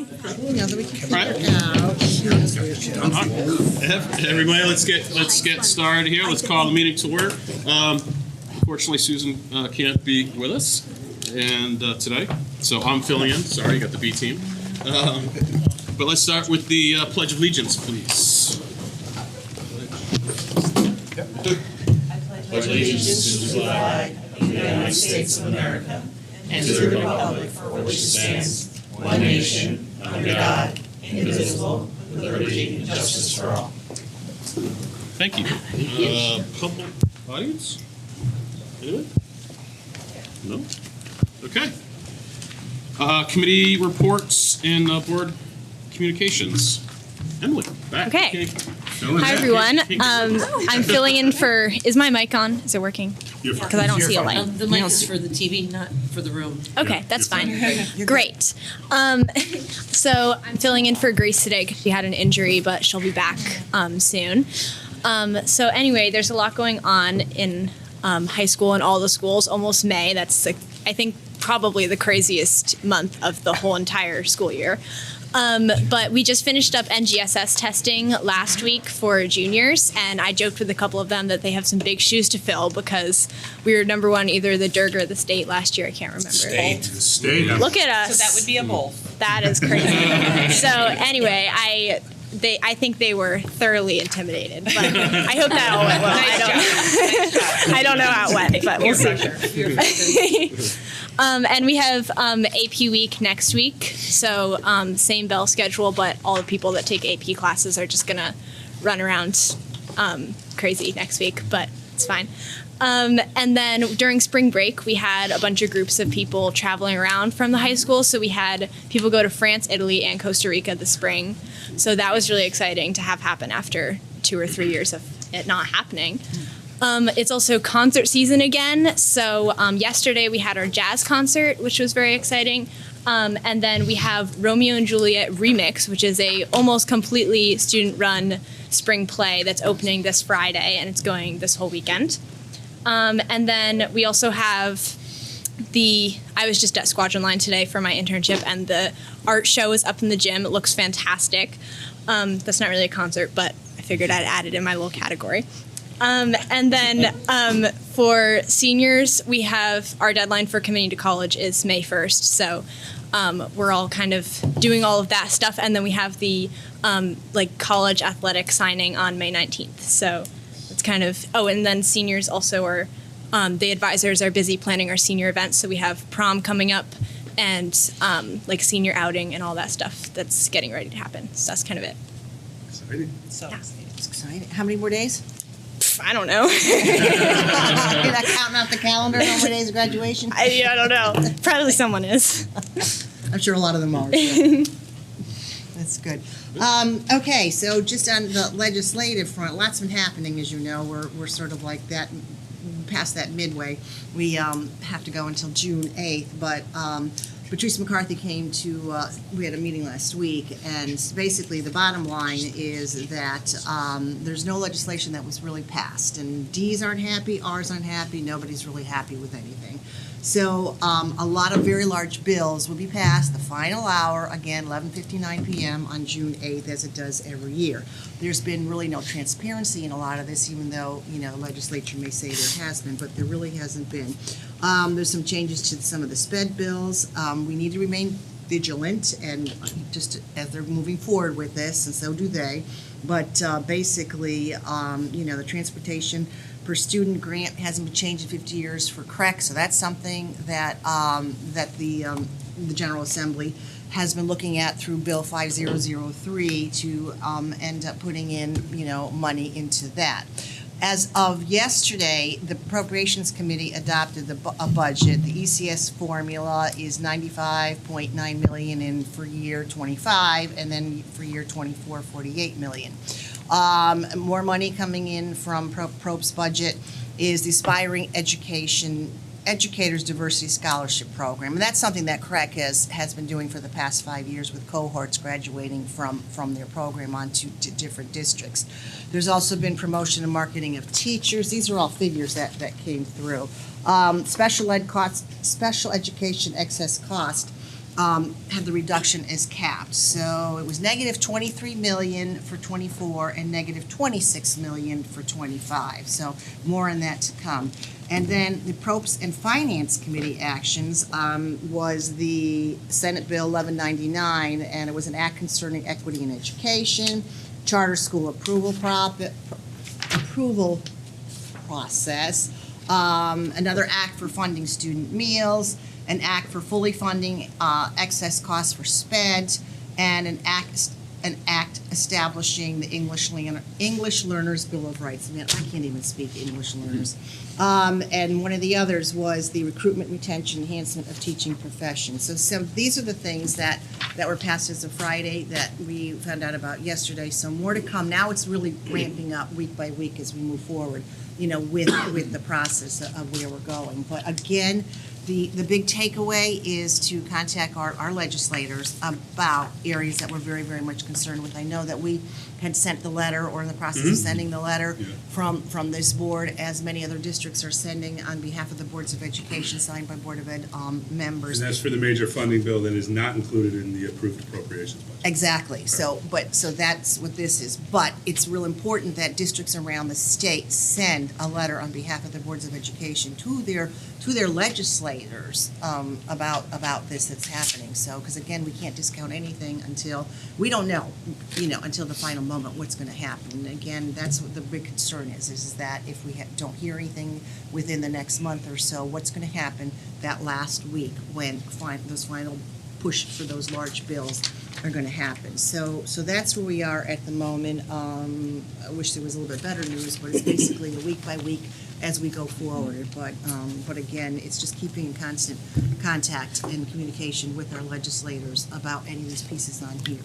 Now that we can figure out. Everybody, let's get started here. Let's call the meeting to order. Fortunately, Susan can't be with us and today, so I'm filling in. Sorry, you got the B team. But let's start with the Pledge of Allegiance, please. Pledge allegiance to the flag of the United States of America and to the republic for which it stands, one nation, under God, indivisible, with liberty and justice for all. Thank you. Public audience? Anyone? No? Okay. Committee reports and board communications. Emily, back. Okay. Hi, everyone. I'm filling in for, is my mic on? Is it working? Because I don't see a light. The mic is for the TV, not for the room. Okay, that's fine. Great. So I'm filling in for Grace today because she had an injury, but she'll be back soon. So anyway, there's a lot going on in high school and all the schools. Almost May. That's, I think, probably the craziest month of the whole entire school year. But we just finished up NGSS testing last week for juniors, and I joked with a couple of them that they have some big shoes to fill because we were number one, either the Derg or the state last year. I can't remember. State. Look at us. So that would be a both. That is crazy. So anyway, I think they were thoroughly intimidated, but I hope that all went well. I don't know how it went, but we'll see. And we have AP week next week, so same bell schedule, but all the people that take AP classes are just gonna run around crazy next week, but it's fine. And then during spring break, we had a bunch of groups of people traveling around from the high school. So we had people go to France, Italy, and Costa Rica this spring. So that was really exciting to have happen after 2 or 3 years of it not happening. It's also concert season again. So yesterday we had our jazz concert, which was very exciting. And then we have Romeo and Juliet Remix, which is a almost completely student-run spring play that's opening this Friday, and it's going this whole weekend. And then we also have I was just at Squadron Line today for my internship, and the art show is up in the gym. It looks fantastic. That's not really a concert, but I figured I'd add it in my little category. And then for seniors, we have our deadline for committing to college is May 1st. So we're all kind of doing all of that stuff. And then we have the college athletic signing on May 19th. So it's kind of, and then seniors also are, the advisors are busy planning our senior events. So we have prom coming up and senior outing and all that stuff that's getting ready to happen. So that's kind of it. Exciting. So Yeah. It's exciting. How many more days? I don't know. You're not counting out the calendar, how many days of graduation? I don't know. Probably someone is. I'm sure a lot of them are. So. That's good. Okay, so just on the legislative front, lots been happening, as you know. We're sort of like that, past that midway. We have to go until June 8th, but Patrice McCarthy came to, we had a meeting last week, and basically the bottom line is that there's no legislation that was really passed, and D's aren't happy, R's aren't happy, nobody's really happy with anything. So a lot of very large bills will be passed the final hour, again, 11:59 p.m. on June 8th, as it does every year. There's been really no transparency in a lot of this, even though, the legislature may say there has been, but there really hasn't been. There's some changes to some of the sped bills. We need to remain vigilant, and just as they're moving forward with this, and so do they. But basically, the transportation per student grant hasn't been changed in 50 years for CREC, so that's something that the General Assembly has been looking at through Bill 5003 to end up putting in, money into that. As of yesterday, the Appropriations Committee adopted a budget. The ECS formula is $95.9 million for year 25, and then for year 24, $48 million. More money coming in from PROPE's budget is the Aspiring Educators Diversity Scholarship Program. And that's something that CREC has been doing for the past 5 years with cohorts graduating from their program onto different districts. There's also been promotion and marketing of teachers. These are all figures that came through. Special education excess cost had the reduction as capped. So it was negative 23 million for 24 and negative 26 million for 25. So more on that to come. And then the Propes and Finance Committee actions was the Senate Bill 1199, and it was an act concerning equity in education, charter school approval process, another act for funding student meals, an act for fully funding excess costs for sped, and an act establishing the English Learners Bill of Rights. Man, I can't even speak English learners. And one of the others was the recruitment, retention, enhancement of teaching professions. So these are the things that were passed as of Friday that we found out about yesterday. So more to come. Now it's really ramping up week by week as we move forward, with the process of where we're going. But again, the big takeaway is to contact our legislators about areas that we're very, very much concerned with. I know that we had sent the letter, or in the process of sending the letter from this board, as many other districts are sending on behalf of the boards of education, signed by Board of Ed members. And that's for the major funding bill that is not included in the approved appropriations budget. Exactly. So that's what this is. But it's real important that districts around the state send a letter on behalf of the boards of education to their legislators about this that's happening. So, because again, we can't discount anything until we don't know, until the final moment what's going to happen. And again, that's what the big concern is that if we don't hear anything within the next month or so, what's going to happen that last week when those final push for those large bills are going to happen. So that's where we are at the moment. I wish there was a little bit better news, but it's basically a week by week as we go forward. But again, it's just keeping in constant contact and communication with our legislators about any of these pieces on here.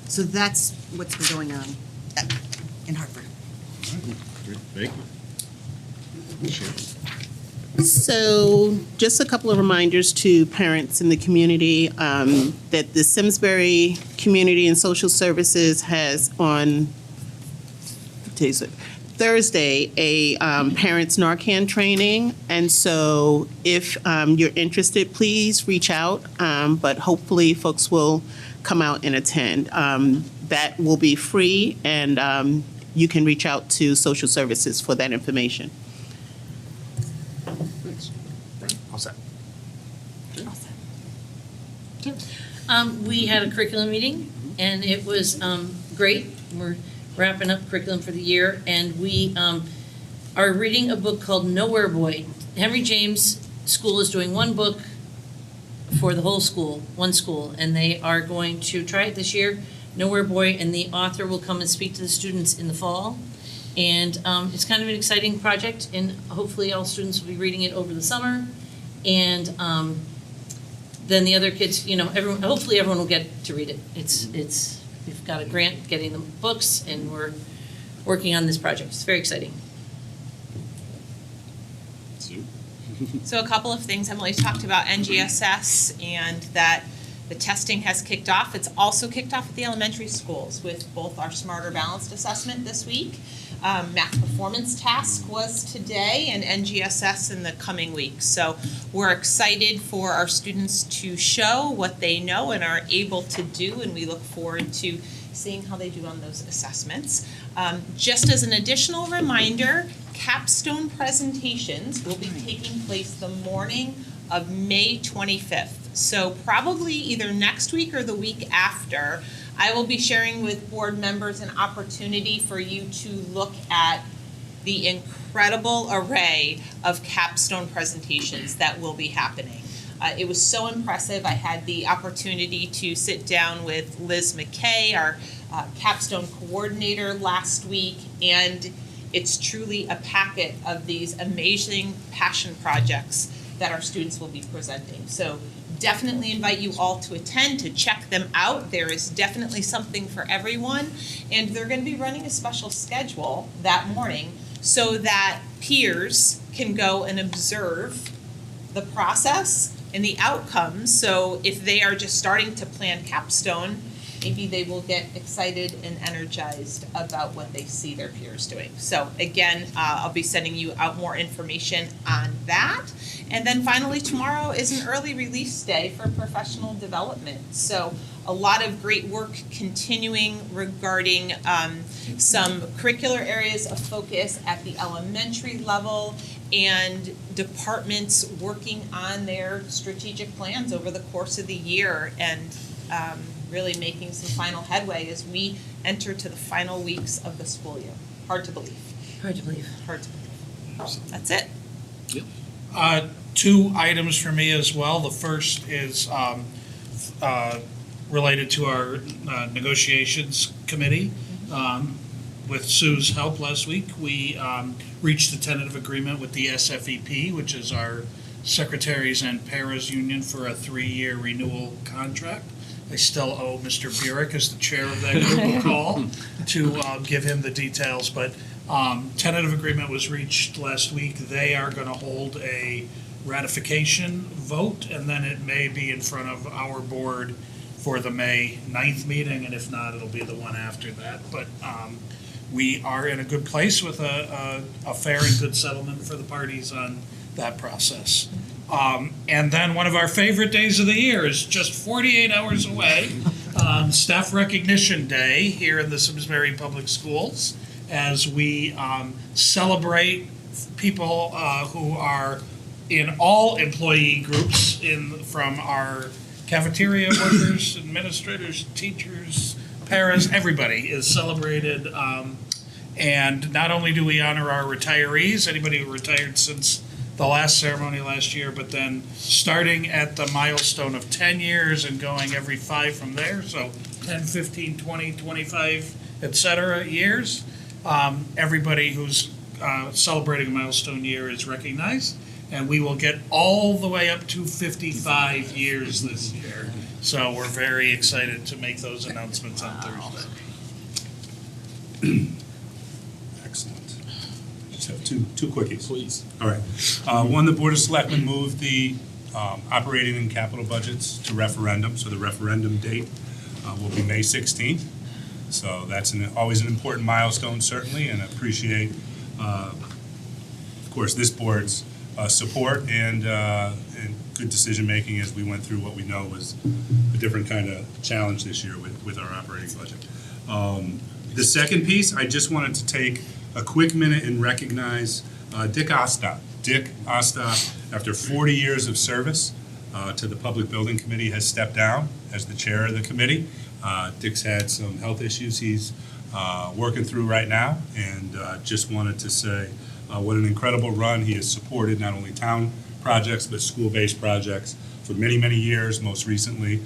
So that's what's been going on in Hartford. Thank you. So just a couple of reminders to parents in the community that the Simsbury Community and Social Services has on Thursday a parents Narcan training. And so if you're interested, please reach out. But hopefully folks will come out and attend. That will be free, and you can reach out to social services for that information. All set. We had a curriculum meeting, and it was great. We're wrapping up curriculum for the year, and we are reading a book called Nowhere Boy. Henry James School is doing one book for the whole school, one school, and they are going to try it this year, Nowhere Boy, and the author will come and speak to the students in the fall. And it's kind of an exciting project, and hopefully all students will be reading it over the summer. And then the other kids, hopefully everyone will get to read it. We've got a grant getting the books, and we're working on this project. It's very exciting. So a couple of things. Emily talked about NGSS and that the testing has kicked off. It's also kicked off at the elementary schools with both our Smarter Balanced assessment this week. Math performance task was today, and NGSS in the coming weeks. So we're excited for our students to show what they know and are able to do, and we look forward to seeing how they do on those assessments. Just as an additional reminder, capstone presentations will be taking place the morning of May 25th. So probably either next week or the week after, I will be sharing with board members an opportunity for you to look at the incredible array of capstone presentations that will be happening. It was so impressive. I had the opportunity to sit down with Liz McKay, our capstone coordinator, last week, and it's truly a packet of these amazing passion projects that our students will be presenting. So definitely invite you all to attend, to check them out. There is definitely something for everyone, and they're going to be running a special schedule that morning so that peers can go and observe the process and the outcomes. So if they are just starting to plan capstone maybe they will get excited and energized about what they see their peers doing. So again, I'll be sending you out more information on that. And then finally, tomorrow is an early release day for professional development. So a lot of great work continuing regarding some curricular areas of focus at the elementary level, and departments working on their strategic plans over the course of the year, and really making some final headway as we enter to the final weeks of the school year. Hard to believe. Hard to believe. Hard to believe. That's it. Two items for me as well. The first is related to our negotiations committee. With Sue's help last week, we reached a tentative agreement with the SFEP, which is our secretaries and paras union, for a 3-year renewal contract. I still owe Mr. Burek, as the chair of that group, a call to give him the details, but tentative agreement was reached last week. They are going to hold a ratification vote, and then it may be in front of our board for the May 9th meeting, and if not, it'll be the one after that. But we are in a good place with a fair and good settlement for the parties on that process. And then one of our favorite days of the year is just 48 hours away, Staff Recognition Day here in the Simsbury Public Schools, as we celebrate people who are in all employee groups, from our cafeteria workers, administrators, teachers, paras, everybody is celebrated. And not only do we honor our retirees, anybody who retired since the last ceremony last year, but then starting at the milestone of 10 years and going every 5 from there, so 10, 15, 20, 25, et cetera, years. Everybody who's celebrating a milestone year is recognized, and we will get all the way up to 55 years this year. So we're very excited to make those announcements on Thursday. Excellent. Just have two quickies. Please. All right. One, the Board of Selectmen moved the operating and capital budgets to referendum, so the referendum date will be May 16th. So that's always an important milestone, certainly, and I appreciate, of course, this board's support and good decision-making as we went through what we know was a different kind of challenge this year with our operating budget. The second piece, I just wanted to take a quick minute and recognize Dick Ostap. Dick Ostap, after 40 years of service to the Public Building Committee, has stepped down as the chair of the committee. Dick's had some health issues he's working through right now, and just wanted to say what an incredible run. He has supported not only town projects, but school-based projects for many, many years, most recently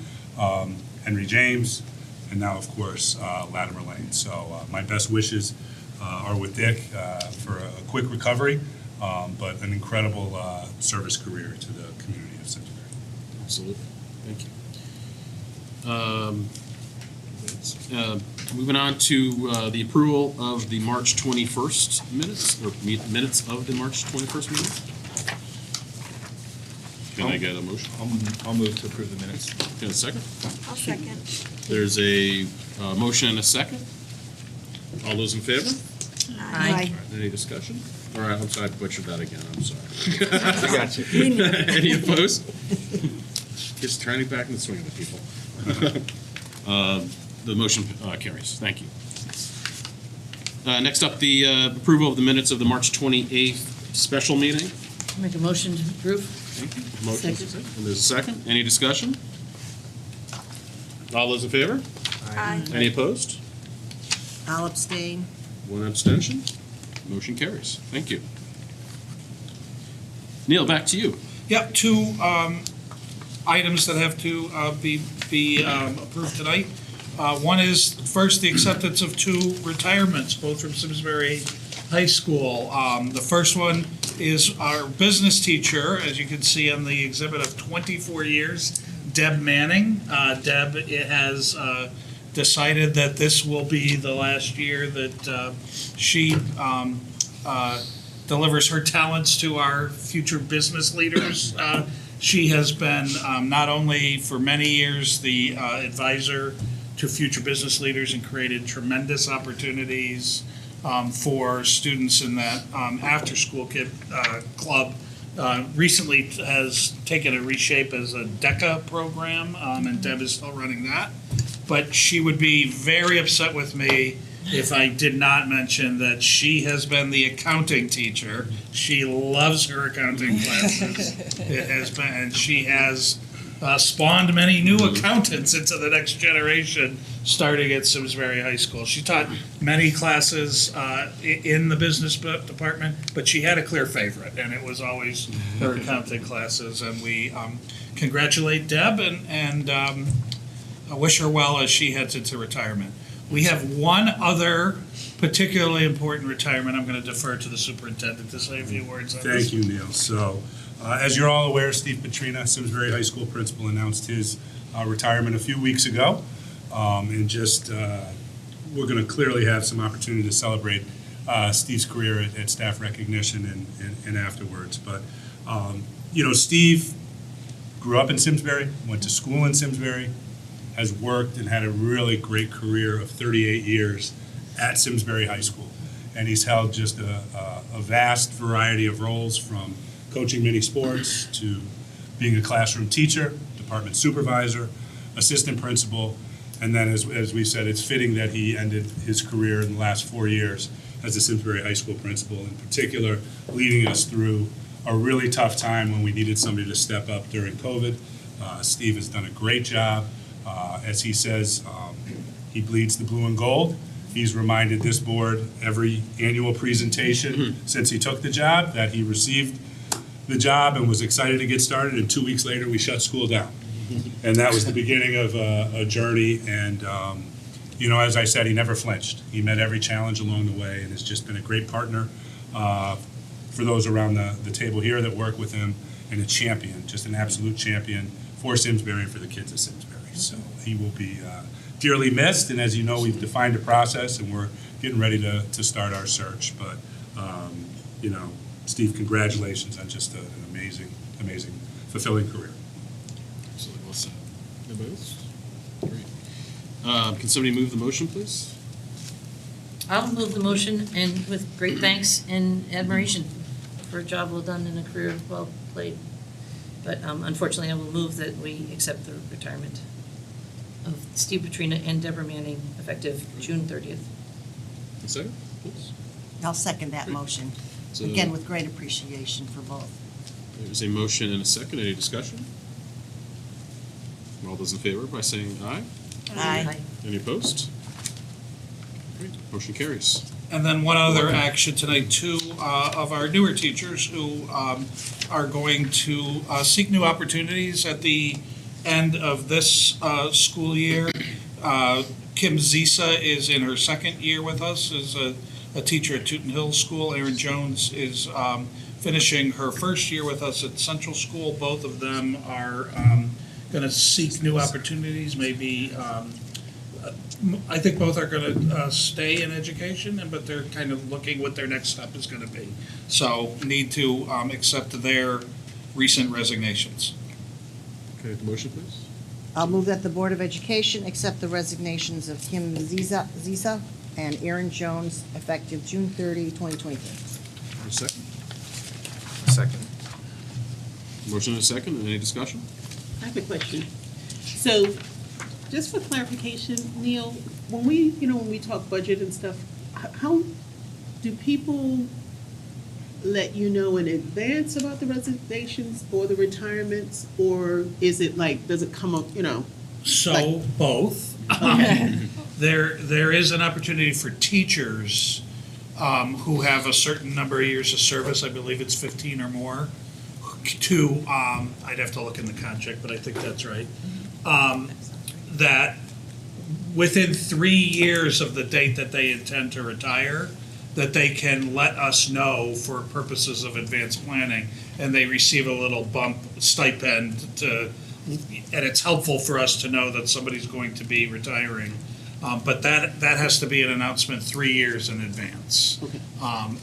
Henry James, and now, of course, Latimer Lane. So my best wishes are with Dick for a quick recovery, but an incredible service career to the community of Simsbury. Absolutely. Thank you. Moving on to the approval of the March 21st minutes, or minutes of the March 21st meeting. Can I get a motion? I'll move to approve the minutes. Can I get a second? I'll second. There's a motion and a second. All those in favor? Aye. Any discussion? All right, I'm sorry, I butchered that again, I'm sorry. I got you. Any opposed? Just turning back in the swing of the people. The motion carries. Thank you. Next up, the approval of the minutes of the March 28th special meeting. Make a motion to approve. Thank you. Motion. And there's a second. Any discussion? All those in favor? Aye. Any opposed? I'll abstain. One abstention. Motion carries. Thank you. Neil, back to you. Yep, two items that have to be approved tonight. One is, first, the acceptance of 2 retirements, both from Simsbury High School. The first one is our business teacher, as you can see on the exhibit, of 24 years, Deb Manning. Deb has decided that this will be the last year that she delivers her talents to our future business leaders. She has been not only for many years the advisor to future business leaders and created tremendous opportunities for students in that after-school club. Recently has taken a reshape as a DECA program, and Deb is still running that. But she would be very upset with me if I did not mention that she has been the accounting teacher. She loves her accounting classes. It has been, and she has spawned many new accountants into the next generation, starting at Simsbury High School. She taught many classes in the business department, but she had a clear favorite, and it was always her accounting classes. And we congratulate Deb and wish her well as she heads into retirement. We have one other particularly important retirement. I'm going to defer to the superintendent to say a few words on this. Thank you, Neil. So, as you're all aware, Steve Petrina, Simsbury High School principal, announced his retirement a few weeks ago. And just, we're going to clearly have some opportunity to celebrate Steve's career at staff recognition and afterwards. But, Steve grew up in Simsbury, went to school in Simsbury, has worked and had a really great career of 38 years at Simsbury High School. And he's held just a vast variety of roles, from coaching mini sports to being a classroom teacher, department supervisor, assistant principal, and then as we said, it's fitting that he ended his career in the last 4 years as the Simsbury High School principal, in particular leading us through a really tough time when we needed somebody to step up during COVID. Steve has done a great job. As he says, he bleeds the blue and gold. He's reminded this board every annual presentation since he took the job that he received the job and was excited to get started, and 2 weeks later we shut school down. And that was the beginning of a journey, and as I said, he never flinched. He met every challenge along the way and has just been a great partner for those around the table here that work with him, and a champion, just an absolute champion for Simsbury and for the kids of Simsbury. So he will be dearly missed, and as you know, we've defined a process and we're getting ready to start our search. But, Steve, congratulations on just an amazing, fulfilling career. Absolutely, well said. Anybody else? Great. Can somebody move the motion, please? I'll move the motion, and with great thanks and admiration for a job well done and a career well played. But unfortunately, I will move that we accept the retirement of Steve Petrina and Deborah Manning effective June 30th. A second, please. I'll second that motion, So again with great appreciation for both. there's a motion and a second. Any discussion? All those in favor by saying aye. Aye. Any opposed? Great, motion carries. And then one other action tonight, two of our newer teachers who are going to seek new opportunities at the end of this school year. Kim Zisa is in her second year with us as a teacher at Tooten Hill School. Erin Jones is finishing her first year with us at Central School. Both of them are going to seek new opportunities, maybe I think both are going to stay in education, but they're kind of looking what their next step is going to be. So need to accept their recent resignations. Okay, the motion, please. I'll move that the Board of Education accept the resignations of Kim Zisa and Erin Jones effective June 30, 2023. A second. Second. Motion and a second. Any discussion? I have a question. So, just for clarification, Neil, when we talk budget and stuff, how do people let you know in advance about the resignations or the retirements, or is it like, does it come up, So both. There is an opportunity for teachers who have a certain number of years of service, I believe it's 15 or more, to, I'd have to look in the contract, but I think that's right, that within 3 years of the date that they intend to retire, that they can let us know for purposes of advanced planning, and they receive a little bump stipend and it's helpful for us to know that somebody's going to be retiring. But that has to be an announcement 3 years in advance. Okay.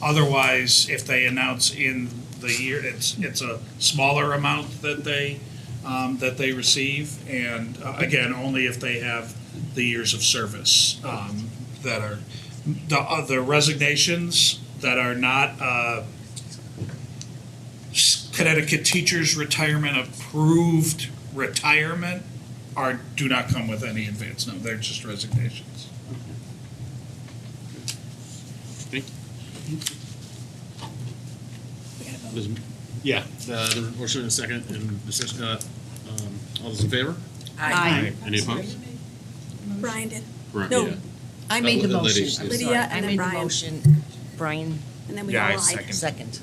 Otherwise, if they announce in the year, it's a smaller amount that they receive, and again, only if they have the years of service that are, the resignations that are not Connecticut teachers retirement approved retirement do not come with any advance. No, they're just resignations. Okay. Yeah, the motion and a second, and discussion, all those in favor? Aye. Any opposed? Brian did. Right, No. yeah. I made the Lydia, motion. I'm Lydia sorry. and I then made the Brian. motion. Brian, And then we Yeah, all I lied. second. second.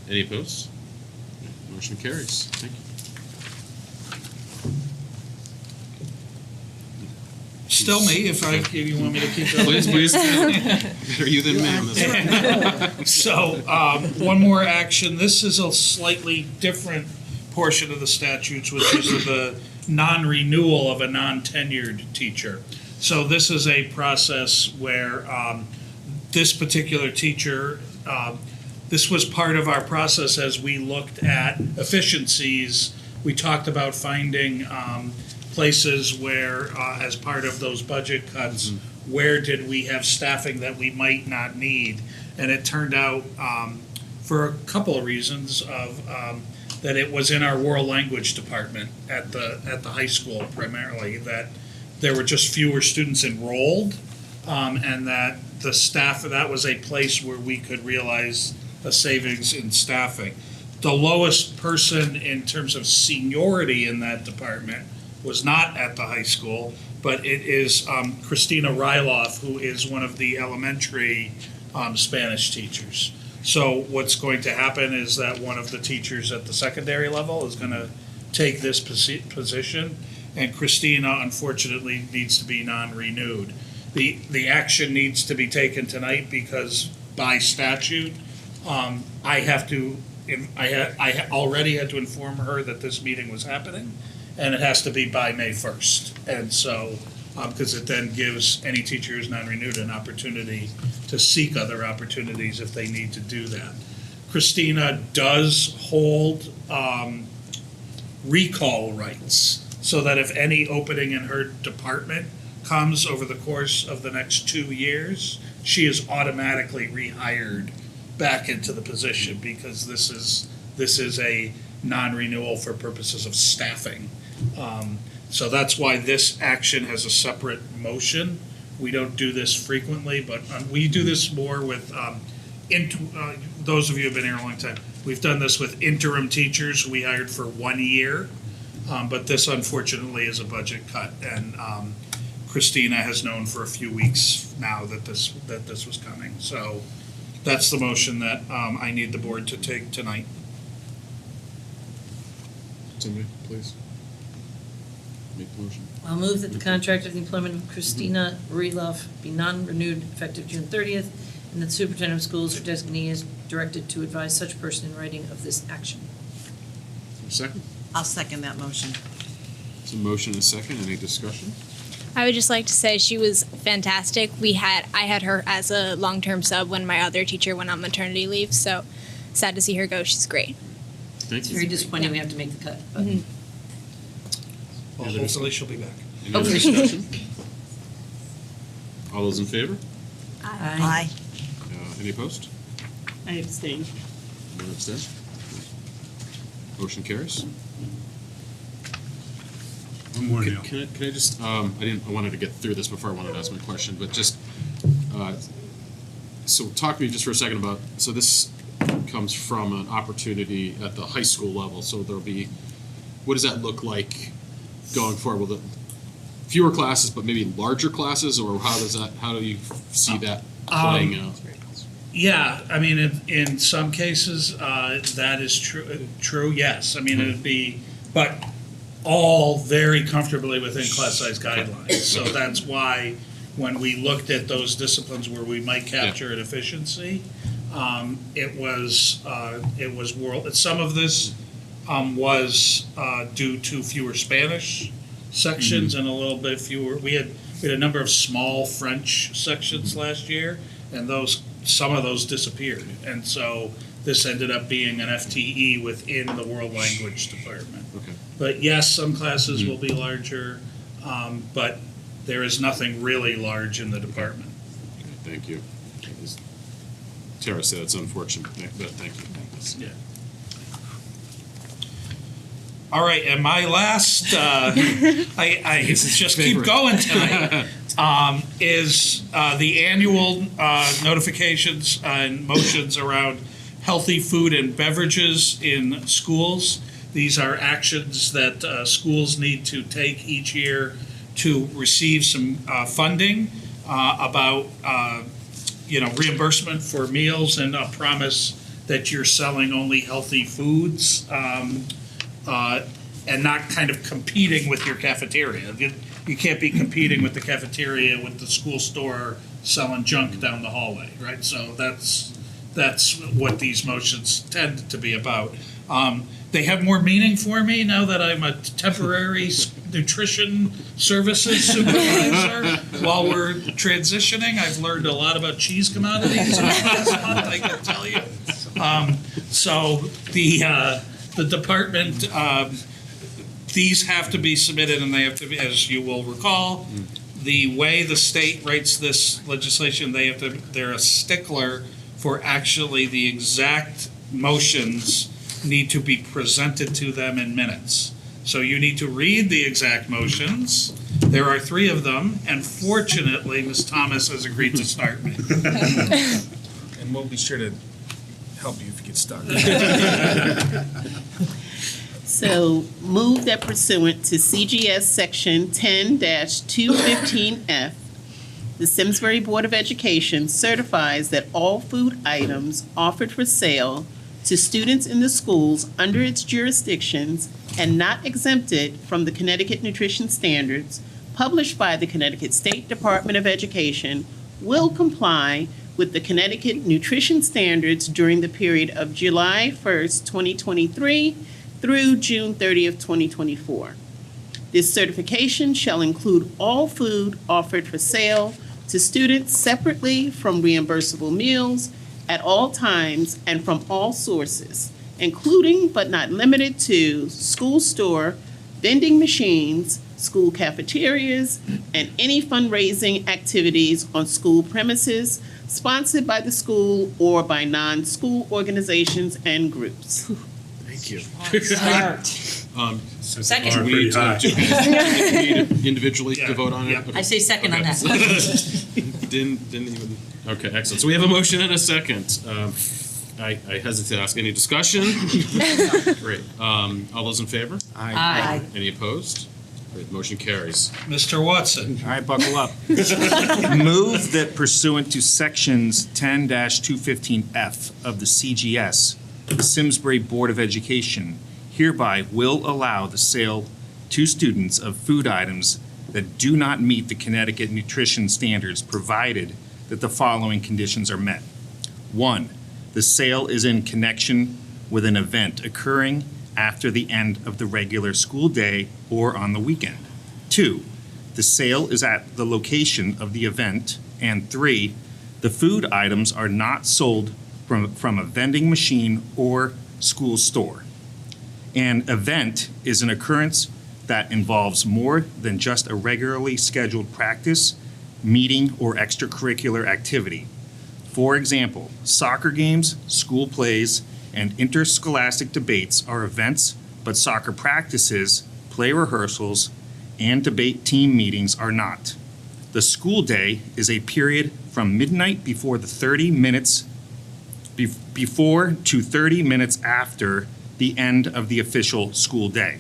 Any opposed? Motion carries. Thank you. Still me, if you want me to keep going. Please, please. Better you than me on this one. So, one more action. This is a slightly different portion of the statutes, which is the non-renewal of a non-tenured teacher. So this is a process where this particular teacher, this was part of our process as we looked at efficiencies. We talked about finding places where, as part of those budget cuts, where did we have staffing that we might not need? And it turned out, for a couple of reasons, that it was in our world language department at the high school primarily, that there were just fewer students enrolled, and that the staff, that was a place where we could realize a savings in staffing. The lowest person in terms of seniority in that department was not at the high school, but it is Christina Ryloff, who is one of the elementary Spanish teachers. So what's going to happen is that one of the teachers at the secondary level is going to take this position, and Christina unfortunately needs to be non-renewed. The action needs to be taken tonight because by statute, I already had to inform her that this meeting was happening, and it has to be by May 1st. And so, because it then gives any teacher who's non-renewed an opportunity to seek other opportunities if they need to do that. Christina does hold recall rights, so that if any opening in her department comes over the course of the next 2 years, she is automatically rehired back into the position, because this is a non-renewal for purposes of staffing. So that's why this action has a separate motion. We don't do this frequently, but we do this more with, those of you who've been here a long time, we've done this with interim teachers we hired for 1 year, but this unfortunately is a budget cut, and Christina has known for a few weeks now that this was coming. So that's the motion that I need the board to take tonight. Somebody, please. Make the motion. I'll move that the contract of the employment of Christina Ryloff be non-renewed effective June 30th, and that the superintendent of schools or designee is directed to advise such person in writing of this action. Second? I'll second that motion. It's a motion and a second. Any discussion? I would just like to say she was fantastic. I had her as a long-term sub when my other teacher went on maternity leave, so sad to see her go. She's great. Thank It's you. very disappointing we have to make the cut. But Well, hopefully she'll be back. Any other discussion? All those in favor? Aye. Any opposed? I abstain. One abstain. Motion carries. One more, Neil. Can I just, I wanted to get through this before I wanted to ask my question, but just, so talk to me just for a second about, so this comes from an opportunity at the high school level, so there'll be, what does that look like going forward? Will it fewer classes, but maybe larger classes, or how do you see that playing out? Yeah, I mean, in some cases, that is true, yes. I mean, it'd be, but all very comfortably within class size guidelines. So that's why when we looked at those disciplines where we might capture an efficiency, it was some of this was due to fewer Spanish sections and a little bit fewer, we had a number of small French sections last year, and some of those disappeared. And so this ended up being an FTE within the world language department. Okay. But yes, some classes will be larger. but there is nothing really large in the department. Thank you. As Tara said, it's unfortunate, but thank you. Yeah. All right, and my last, I just keep going tonight, is the annual notifications and motions around healthy food and beverages in schools. These are actions that schools need to take each year to receive some funding about, reimbursement for meals and a promise that you're selling only healthy foods. And not kind of competing with your cafeteria. You can't be competing with the cafeteria with the school store selling junk down the hallway, right? So that's what these motions tend to be about. They have more meaning for me now that I'm a temporary nutrition services supervisor. While we're transitioning, I've learned a lot about cheese commodities last month, I can tell you. So the department, these have to be submitted, and they have to be, as you will recall, the way the state writes this legislation, they're a stickler for actually the exact motions need to be presented to them in minutes. So you need to read the exact motions. There are 3 of them, and fortunately, Ms. Thomas has agreed to start me. And we'll be sure to help you if you get stuck. So move that pursuant to CGS Section 10-215F, the Simsbury Board of Education certifies that all food items offered for sale to students in the schools under its jurisdictions and not exempted from the Connecticut nutrition standards published by the Connecticut State Department of Education will comply with the Connecticut nutrition standards during the period of July 1st, 2023 through June 30th, 2024. This certification shall include all food offered for sale to students separately from reimbursable meals at all times and from all sources, including but not limited to school store, vending machines, school cafeterias, and any fundraising activities on school premises sponsored by the school or by non-school organizations and groups. Thank you. Second. Do we need to individually to vote on it? Yeah. Okay. I say second on that. Didn't even, okay, excellent. So we have a motion and a second. I hesitate to ask any discussion. Great. All those in favor? Aye. Any opposed? Great, motion carries. Mr. Watson. All right, buckle up. Move that pursuant to sections 10-215F of the CGS, the Simsbury Board of Education hereby will allow the sale to students of food items that do not meet the Connecticut nutrition standards, provided that the following conditions are met. 1, the sale is in connection with an event occurring after the end of the regular school day or on the weekend. 2, the sale is at the location of the event. And 3, the food items are not sold from a vending machine or school store. An event is an occurrence that involves more than just a regularly scheduled practice, meeting, or extracurricular activity. For example, soccer games, school plays, and interscholastic debates are events, but soccer practices, play rehearsals, and debate team meetings are not. The school day is a period from midnight before to 30 minutes after the end of the official school day.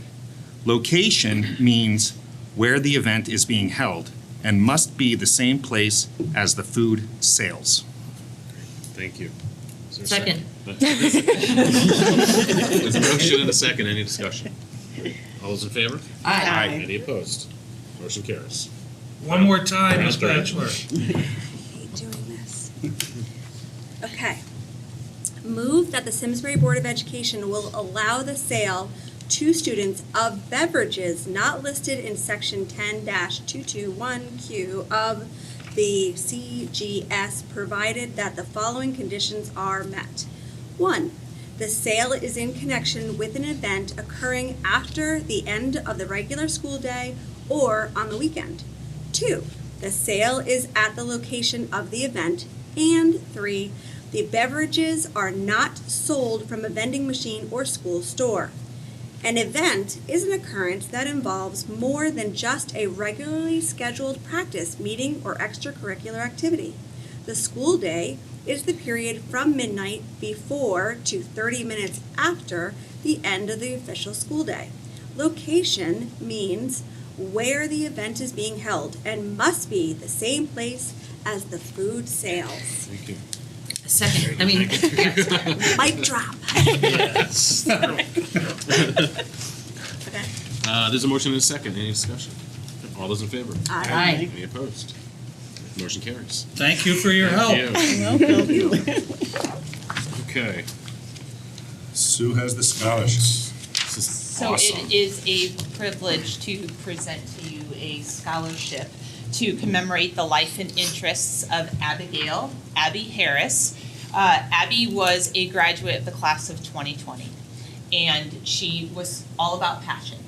Location means where the event is being held and must be the same place as the food sales. Thank you. Is there a Second. There's a motion and a second. Any discussion? All those in favor? Aye. Any opposed? Motion carries. One more time, Ms. Batchelor. I hate doing this. Okay. Move that the Simsbury Board of Education will allow the sale to students of beverages not listed in section 10-221Q of the CGS, provided that the following conditions are met. 1, the sale is in connection with an event occurring after the end of the regular school day or on the weekend. 2, the sale is at the location of the event. And 3, the beverages are not sold from a vending machine or school store. An event is an occurrence that involves more than just a regularly scheduled practice, meeting, or extracurricular activity. The school day is the period from midnight before to 30 minutes after the end of the official school day. Location means where the event is being held and must be the same place as the food sales. Thank you. Second, Mic drop. There's a motion and a second. Any discussion? All those in favor? Aye. Any opposed? Motion carries. Thank you for your help. Thank you. Okay. Sue has the scholarship. This is So awesome. it is a privilege to present to you a scholarship to commemorate the life and interests of Abby Harris. Abby was a graduate of the class of 2020, and she was all about passion.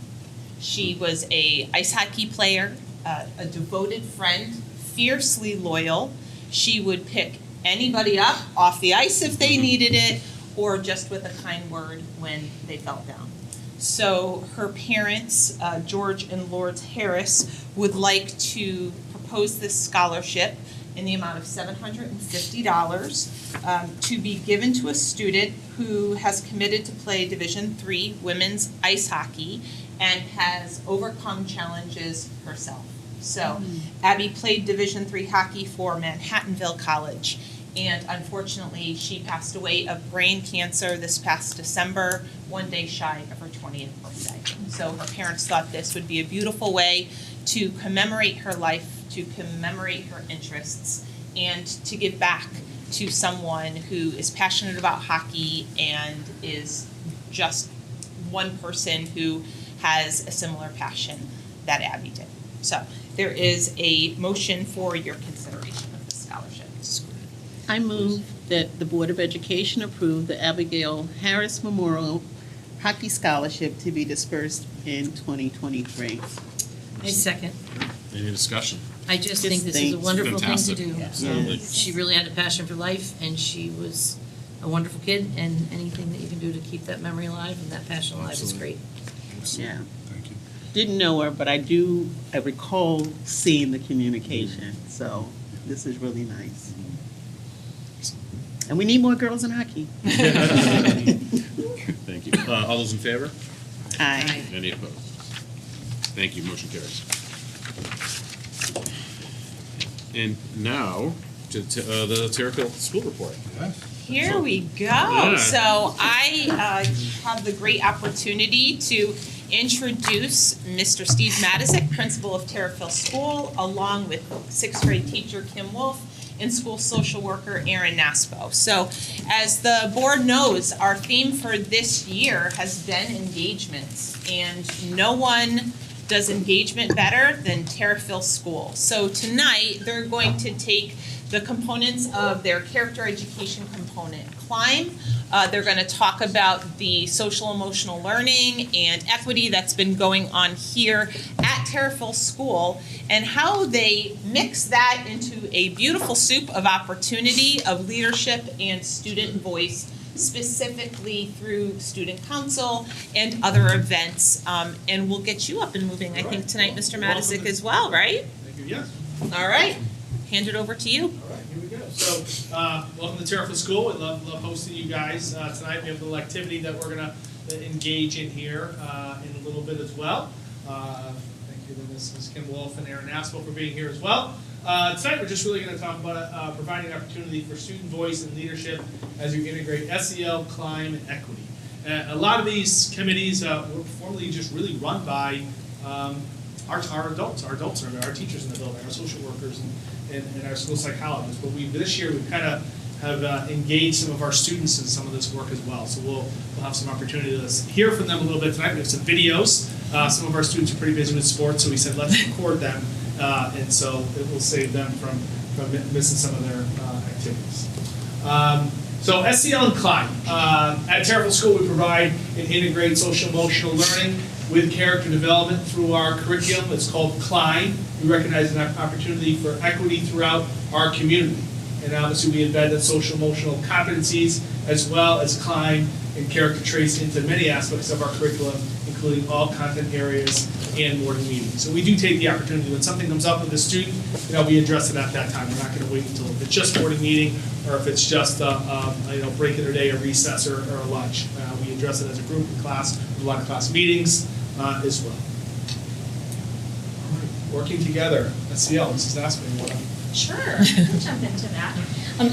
She was a ice hockey player, a devoted friend, fiercely loyal. She would pick anybody up off the ice if they needed it, or just with a kind word when they felt down. So her parents, George and Lourdes Harris, would like to propose this scholarship in the amount of $750 to be given to a student who has committed to play Division III women's ice hockey and has overcome challenges herself. So Abby played Division III hockey for Manhattanville College, and unfortunately she passed away of brain cancer this past December, one day shy of her 20th birthday. So her parents thought this would be a beautiful way to commemorate her life, to commemorate her interests, and to give back to someone who is passionate about hockey and is just one person who has a similar passion that Abby did. So there is a motion for your consideration of this scholarship. I move that the Board of Education approve the Abigail Harris Memorial Hockey Scholarship to be dispersed in 2023. I second. Any discussion? I just think this is a thanks. wonderful thing to Fantastic. do. Absolutely. She really had a passion for life, and she was a wonderful kid, and anything that you can do to keep that memory alive and that passion alive is Absolutely. great. Yeah. Thank you. Didn't know her, but I recall seeing the communication, so this is really nice. And we need more girls in hockey. Thank you. All those in favor? Aye. Any opposed? Thank you. Motion carries. And now to the Terrific School Report. Here we go. Yeah. So I have the great opportunity to introduce Mr. Steve Matizik, principal of Terrific School, along with sixth grade teacher Kim Wolf and school social worker Erin Naspo. So as the board knows, our theme for this year has been engagements, and no one does engagement better than Terrific School. So tonight, they're going to take the components of their character education component, CLIMB. They're going to talk about the social emotional learning and equity that's been going on here at Terrific School, and how they mix that into a beautiful soup of opportunity of leadership and student voice, specifically through student council and other events. And we'll get you up and moving, I think, tonight, Mr. Matizik, as well, right? Thank you, yes. All right, hand it over to you. All right, here we go. So, welcome to Terrific School. We love hosting you guys tonight. We have a little activity that we're going to engage in here in a little bit as well. Thank you to Ms. Kim Wolf and Erin Aspel for being here as well. Tonight, we're just really going to talk about providing opportunity for student voice and leadership as you integrate SEL, CLIMB, and equity. A lot of these committees were formerly just really run by our adults, our teachers in the building, our social workers, and our school psychologists. But this year we kind of have engaged some of our students in some of this work as well. So we'll have some opportunity to hear from them a little bit tonight. We have some videos. Some of our students are pretty busy with sports, so we said let's record them, and so it will save them from missing some of their activities. So SEL and CLIMB. At Terrific School, we provide and integrate social emotional learning with character development through our curriculum. It's called CLIMB. We recognize an opportunity for equity throughout our community. And obviously we embed the social emotional competencies as well as CLIMB and character traits into many aspects of our curriculum, including all content areas and morning meetings. So we do take the opportunity when something comes up with a student, we address it at that time. We're not going to wait until if it's just morning meeting or if it's just break in their day, a recess or a lunch. We address it as a group in class, with a lot of class meetings as well. All right. Working together, SEL, Mrs. Aspen, what? Sure, I can jump into that.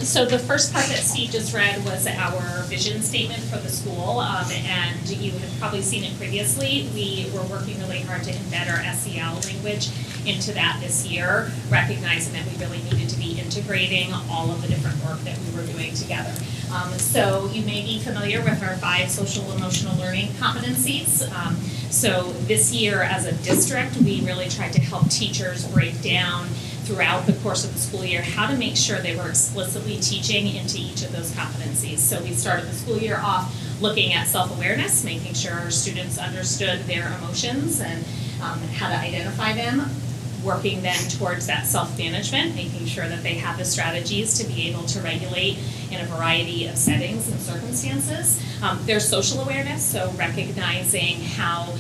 So the first part that Steve just read was our vision statement for the school, and you have probably seen it previously. We were working really hard to embed our SEL language into that this year, recognizing that we really needed to be integrating all of the different work that we were doing together. So you may be familiar with our 5 social emotional learning competencies. So this year as a district, we really tried to help teachers break down throughout the course of the school year how to make sure they were explicitly teaching into each of those competencies. So we started the school year off looking at self-awareness, making sure our students understood their emotions and how to identify them, working then towards that self-management, making sure that they have the strategies to be able to regulate in a variety of settings and circumstances. There's social awareness, so recognizing how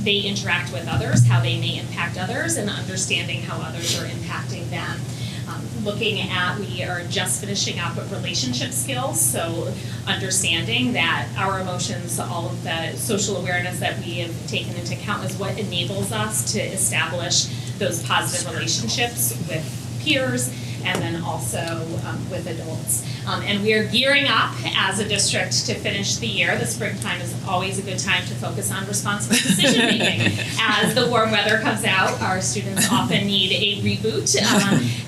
they interact with others, how they may impact others, and understanding how others are impacting them. We are just finishing up with relationship skills, so understanding that our emotions, all of the social awareness that we have taken into account is what enables us to establish those positive relationships with peers and then also with adults. And we are gearing up as a district to finish the year. The springtime is always a good time to focus on responsible decision making. As the warm weather comes out, our students often need a reboot.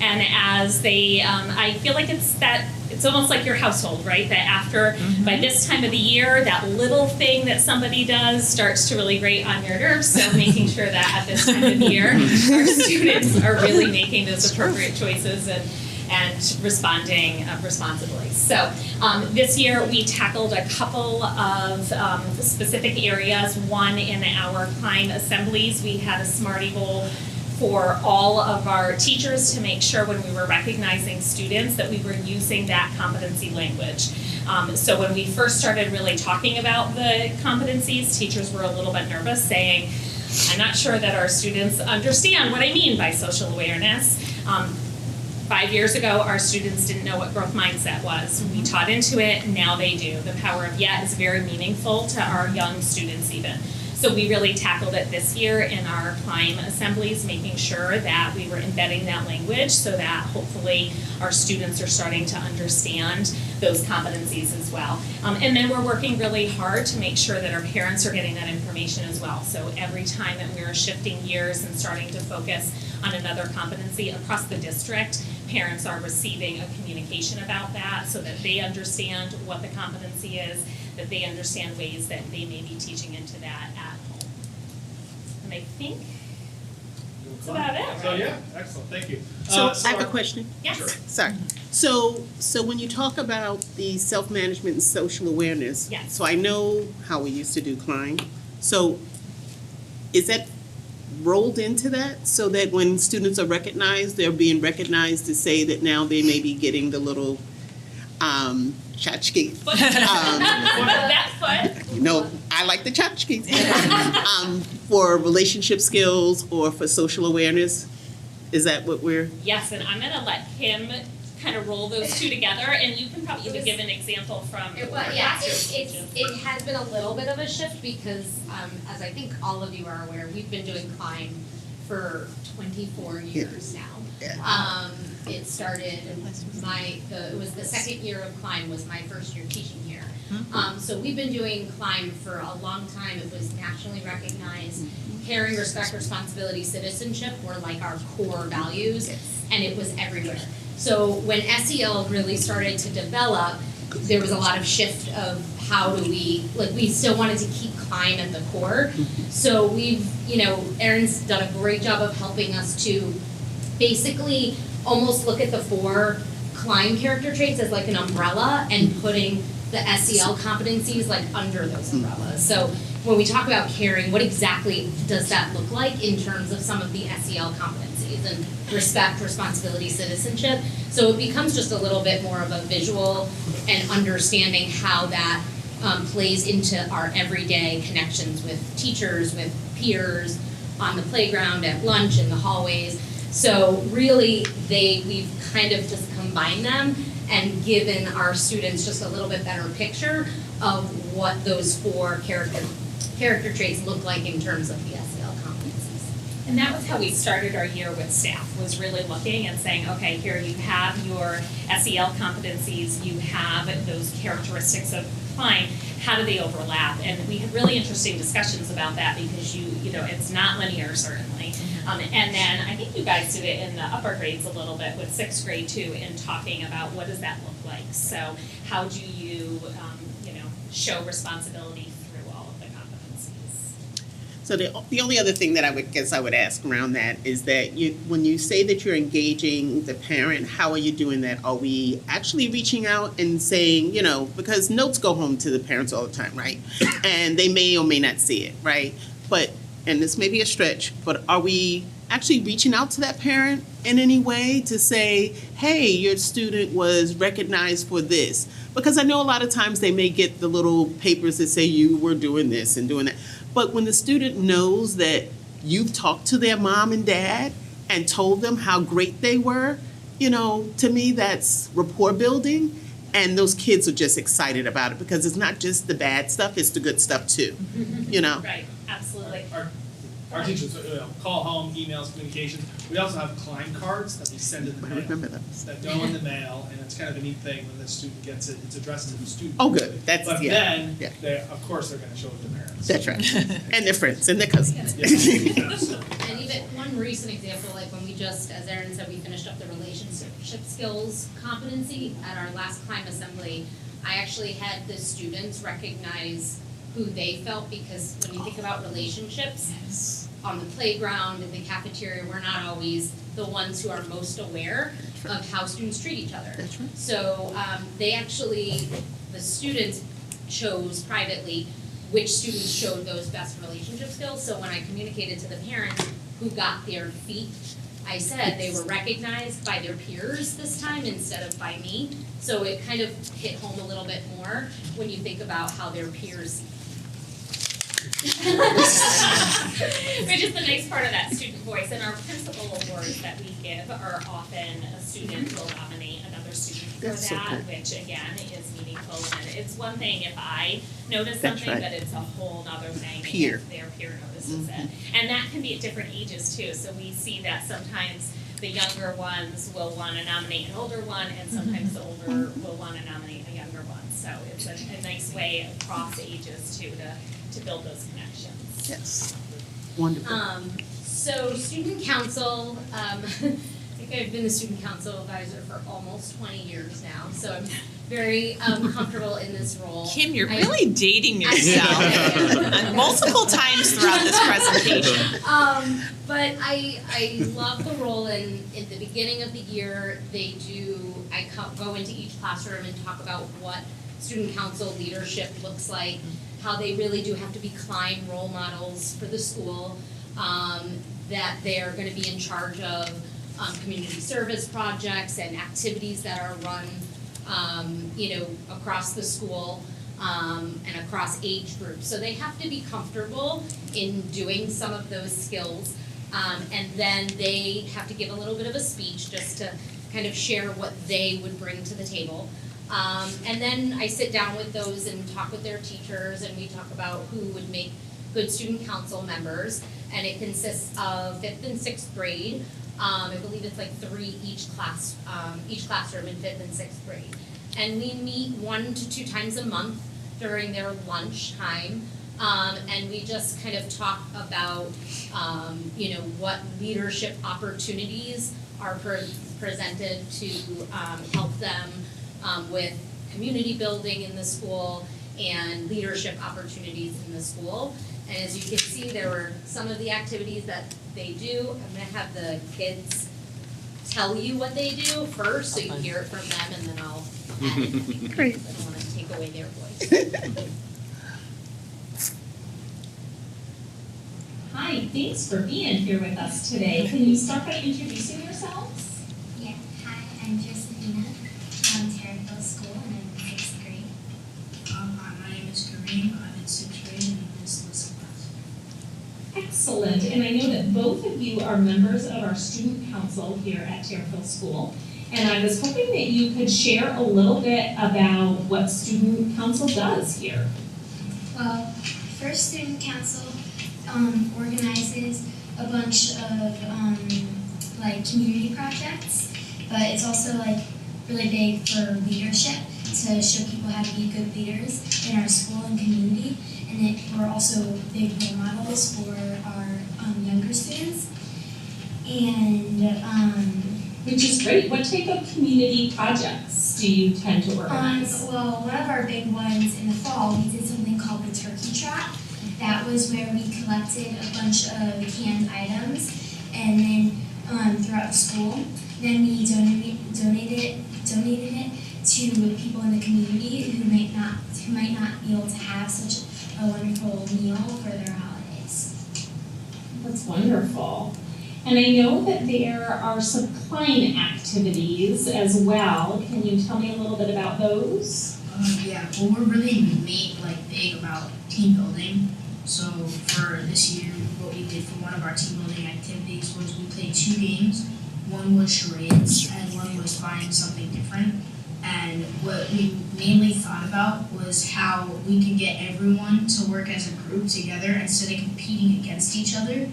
And as they, I feel like it's almost like your household, right? That after, by this time of the year, that little thing that somebody does starts to really grate on your nerves. So making sure that at this time of the year, our students are really making those appropriate choices and responding responsibly. So this year we tackled a couple of specific areas. One, in our CLIMB assemblies, we had a Smarty Bowl for all of our teachers to make sure when we were recognizing students that we were using that competency language. So when we first started really talking about the competencies, teachers were a little bit nervous, saying, I'm not sure that our students understand what I mean by social awareness. 5 years ago, our students didn't know what growth mindset was. We taught into it, now they do. The power of yet is very meaningful to our young students even. So we really tackled it this year in our CLIMB assemblies, making sure that we were embedding that language so that hopefully our students are starting to understand those competencies as well. And then we're working really hard to make sure that our parents are getting that information as well. So every time that we're shifting gears and starting to focus on another competency across the district, parents are receiving a communication about that so that they understand what the competency is, that they understand ways that they may be teaching into that at home. And I think that's about it, right? So yeah, excellent, thank you. So I have a question. Yes. Sure. Sorry. So when you talk about the self-management and social awareness, Yes. so I know how we used to do CLIMB. So is that rolled into that so that when students are recognized, they're being recognized to say that now they may be getting the little tchotchkes? That foot. You know, I like the tchotchkes. For relationship skills or for social awareness? Is that what we're? Yes, and I'm going to let him kind of roll those two together, and you can probably give an example from. It has been a little bit of a shift because, as I think all of you are aware, we've been doing CLIMB for 24 years now. Yeah. It started, it was the second year of CLIMB was my first year teaching here. So we've been doing CLIMB for a long time. It was nationally recognized. Caring, respect, responsibility, citizenship were like our core values, and it was everywhere. So when SEL really started to develop, there was a lot of shift of how do we still wanted to keep CLIMB at the core. So we've, Erin's done a great job of helping us to basically almost look at the 4 CLIMB character traits as like an umbrella and putting the SEL competencies like under those umbrellas. So, when we talk about caring, what exactly does that look like in terms of some of the SEL competencies and respect, responsibility, citizenship? So it becomes just a little bit more of a visual and understanding how that plays into our everyday connections with teachers, with peers, on the playground, at lunch, in the hallways. So really, we've kind of just combined them and given our students just a little bit better picture of what those 4 character traits look like in terms of the SEL competencies. And that was how we started our year with staff, was really looking and saying, okay, here you have your SEL competencies, you have those characteristics of Klein, how do they overlap? And we had really interesting discussions about that because you know, it's not linear, certainly. And then I think you guys did it in the upper grades a little bit with 6th grade too, in talking about what does that look like. So how do you, you know, show responsibility through all of the competencies? So the only other thing that I would ask around that is that when you say that you're engaging the parent, how are you doing that? Are we actually reaching out and saying, you know, because notes go home to the parents all the time, right? And they may or may not see it, right? But, and this may be a stretch, but are we actually reaching out to that parent in any way to say, hey, your student was recognized for this? Because I know a lot of times they may get the little papers that say you were doing this and doing that. But when the student knows that you've talked to their mom and dad and told them how great they were, you know, to me that's rapport building. And those kids are just excited about it because it's not just the bad stuff, it's the good stuff too, you know? Right, absolutely. Our teachers call home, emails, communications. We also have Klein cards that we send in the mail. I remember those. That go in the mail, and it's kind of a neat thing when the student gets it. It's addressed to the student. Oh, good. That's, but yeah. then, of course, they're going to show it to their parents. That's right. And their friends and their cousins. And even one recent example, like when we just, as Erin said, we finished up the relationship skills competency at our last Climb Assembly. I actually had the students recognize who they felt, because when you think about relationships on the playground, in the cafeteria, we're not always the ones who are most aware of how students treat each other. That's right. So they actually, the students chose privately which students showed those best relationship skills. So when I communicated to the parents who got their feet, I said they were recognized by their peers this time instead of by me. So it kind of hit home a little bit more when you think about how their peers. Which is the nice part of that student voice. And our principal awards that we give are often a student will nominate another student for That's so that, cool. which again is meaningful. And it's one thing if I notice That's something, right. but it's a whole other thing Peer. if their peer notices it. And that can be at different ages too. So we see that sometimes the younger ones will want to nominate an older one, and sometimes the older will want to nominate a younger one. So it's a nice way across ages too to build those connections. Yes. Wonderful. So student council, I think I've been the student council advisor for almost 20 years now, so I'm very comfortable in this role. Kim, you're really dating yourself multiple times throughout this presentation. But I love the role, and in the beginning of the year, I go into each classroom and talk about what student council leadership looks like, how they really do have to be Klein role models for the school, that they're going to be in charge of community service projects and activities that are run, across the school and across age groups. So they have to be comfortable in doing some of those skills, and then they have to give a little bit of a speech just to kind of share what they would bring to the table. And then I sit down with those and talk with their teachers, and we talk about who would make good student council members. And it consists of 5th and 6th grade. I believe it's like 3 each classroom in 5th and 6th grade. And we meet 1 to 2 times a month during their lunch time. And we just kind of talk about, what leadership opportunities are presented to help them with community building in the school and leadership opportunities in the school. And as you can see, there were some of the activities that they do. I'm gonna have the kids tell you what they do first, so you hear it from them, and then I'll add it. Great. I don't wanna take away their voice. Hi, thanks for being here with us today. Can you start by introducing yourselves? Yeah, hi, I'm Josephina from Terriffill School and I'm in 6th grade. Hi, my name is Kareem. I'm in 6th grade and I'm in this lesson class. Excellent, and I know that both of you are members of our student council here at Terriffill School. And I was hoping that you could share a little bit about what student council does here. Well, first student council organizes a bunch of like community projects, but it's also like really big for leadership to show people how to be good leaders in our school and community. And we're also big role models for our younger students. And which is great. What type of community projects do you tend to organize? Well, one of our big ones in the fall, we did something called the Turkey Trot. That was where we collected a bunch of canned items and then throughout the school. Then we donated it to people in the community who might not be able to have such a wonderful meal for their holidays. That's wonderful. And I know that there are some climb activities as well. Can you tell me a little bit about those? Yeah, well, we're really big about team building. So for this year, what we did for one of our team building activities was we played 2 games. One was charades and one was find something different. And what we mainly thought about was how we could get everyone to work as a group together instead of competing against each other.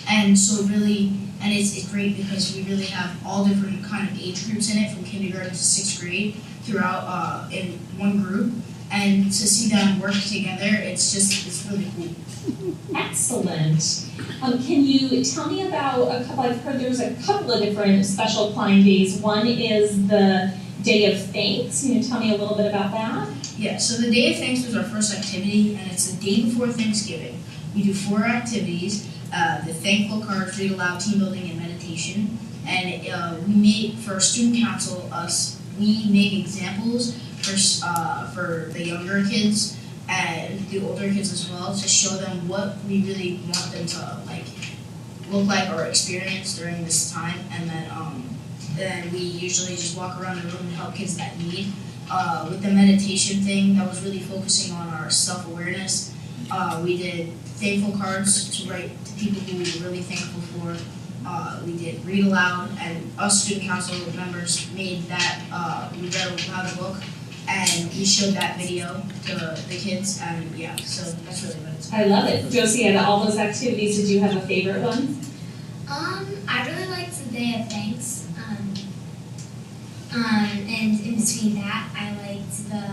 And so it's great because we really have all different kind of age groups in it, from kindergarten to 6th grade, throughout in one group. And to see them work together, it's really cool. Excellent. Can you tell me about I've heard there's a couple of different special climb days. One is the Day of Thanks. Can you tell me a little bit about that? Yeah, so the Day of Thanks was our first activity, and it's the day before Thanksgiving. We do 4 activities. The thankful cards, read aloud, team building, and meditation. And we made, for our student council, we make examples for the younger kids and the older kids as well, to show them what we really want them to look like or experience during this time. And then we usually just walk around the room and help kids that need. With the meditation thing, that was really focusing on our self-awareness. We did thankful cards to write to people who we were really thankful for. We did read aloud, and us student council members made that, we read aloud a book, and we showed that video to the kids, and yeah, so that's really what it's about. I love it. Josie, out of all those activities, did you have a favorite one? I really liked the Day of Thanks. And in between that, I liked the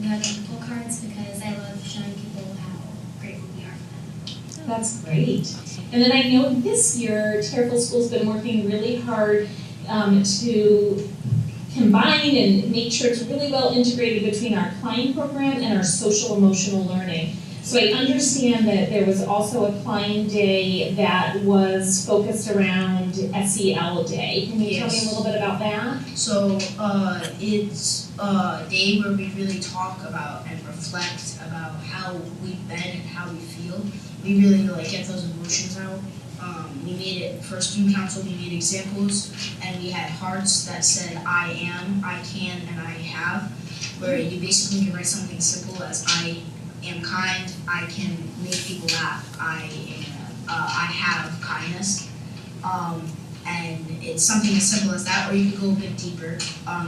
thankful cards because I love showing people how grateful we are for them. That's great. And then I know this year, Terriffill School's been working really hard to combine and make sure it's really well integrated between our Climb program and our social emotional learning. So I understand that there was also a Climb Day that was focused around SEL Day. Can you tell me a little bit about that? So it's a day where we really talk about and reflect about how we've been and how we feel. We really get those emotions out. We made it for student council. We made examples, and we had hearts that said "I am," "I can," and "I have," where you basically can write something simple as "I am kind," "I can make people laugh," "I have kindness," and it's something as simple as that, or you could go a bit deeper.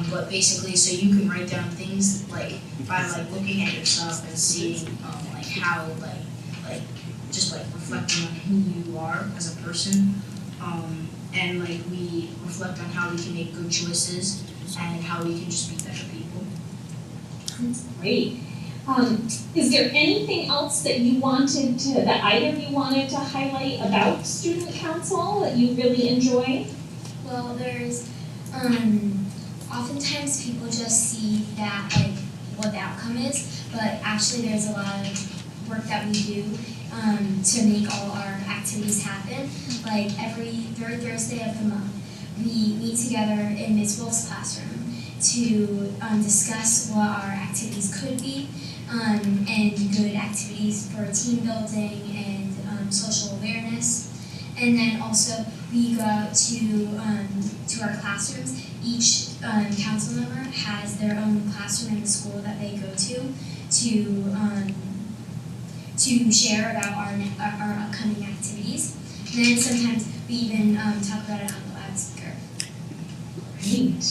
But basically, so you can write down things by looking at yourself and seeing how just reflecting on who you are as a person, and we reflect on how we can make good choices and how we can just be better people. That's great. Is there anything else that you wanted to, that item you wanted to highlight about student council that you really enjoy? Well, there's oftentimes people just see that what the outcome is, but actually there's a lot of work that we do to make all our activities happen. Every third Thursday of the month, we meet together in Ms. Wolf's classroom to discuss what our activities could be, and good activities for team building and social awareness. And then also we go out to our classrooms. Each council member has their own classroom in the school that they go to share about our upcoming activities. And then sometimes we even talk about it on the loudspeaker. Great.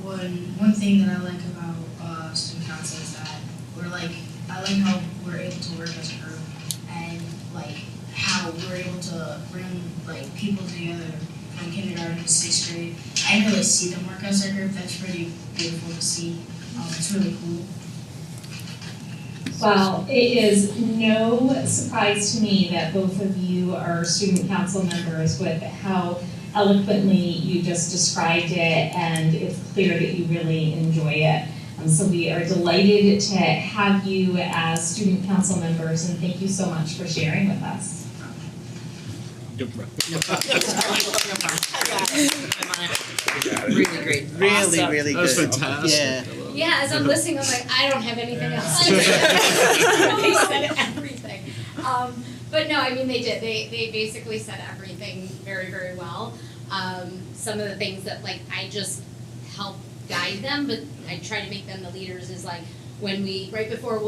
One thing that I like about student council is that I like how we're able to work as a group, and like how we're able to bring like people together from kindergarten to 6th grade. I didn't really see them work as a group. That's pretty beautiful to see. It's really cool. Well, it is no surprise to me that both of you are student council members with how eloquently you just described it, and it's clear that you really enjoy it. So we are delighted to have you as student council members, and thank you so much for sharing with us. Really great. Really, Awesome. really That was good. fantastic. Yeah. Yeah, as I'm listening, I'm like, I don't have anything else. They said everything. But no, I mean, they did. They basically said everything very, very well. Some of the things that, like, I just help guide them, but I try to make them the leaders is, like, when right before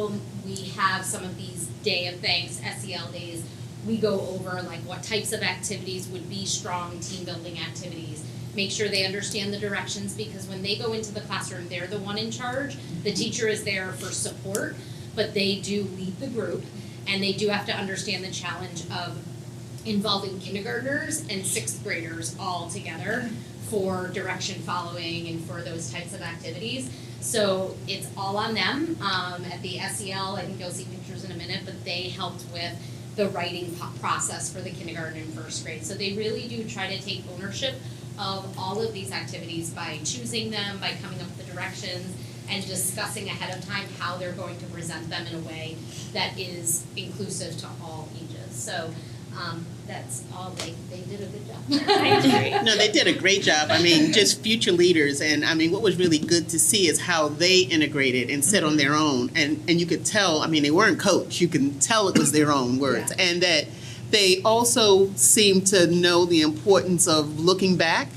we have some of these Day of Thanks, SEL days, we go over, like, what types of activities would be strong team building activities. Make sure they understand the directions, because when they go into the classroom, they're the one in charge. The teacher is there for support, but they do lead the group, and they do have to understand the challenge of involving kindergartners and 6th graders all together for direction following and for those types of activities. So it's all on them. At the SEL, I think you'll see pictures in a minute, but they helped with the writing process for the kindergarten and 1st grade. So they really do try to take ownership of all of these activities by choosing them, by coming up with the directions, and discussing ahead of time how they're going to present them in a way that is inclusive to all ages. So that's all. They did a good job. No, they did a great job. I mean, just future leaders. And I mean, what was really good to see is how they integrated and sit on their own. And you could tell, I mean, they weren't coached. You can tell it was their own words. Yeah. And that they also seemed to know the importance of looking back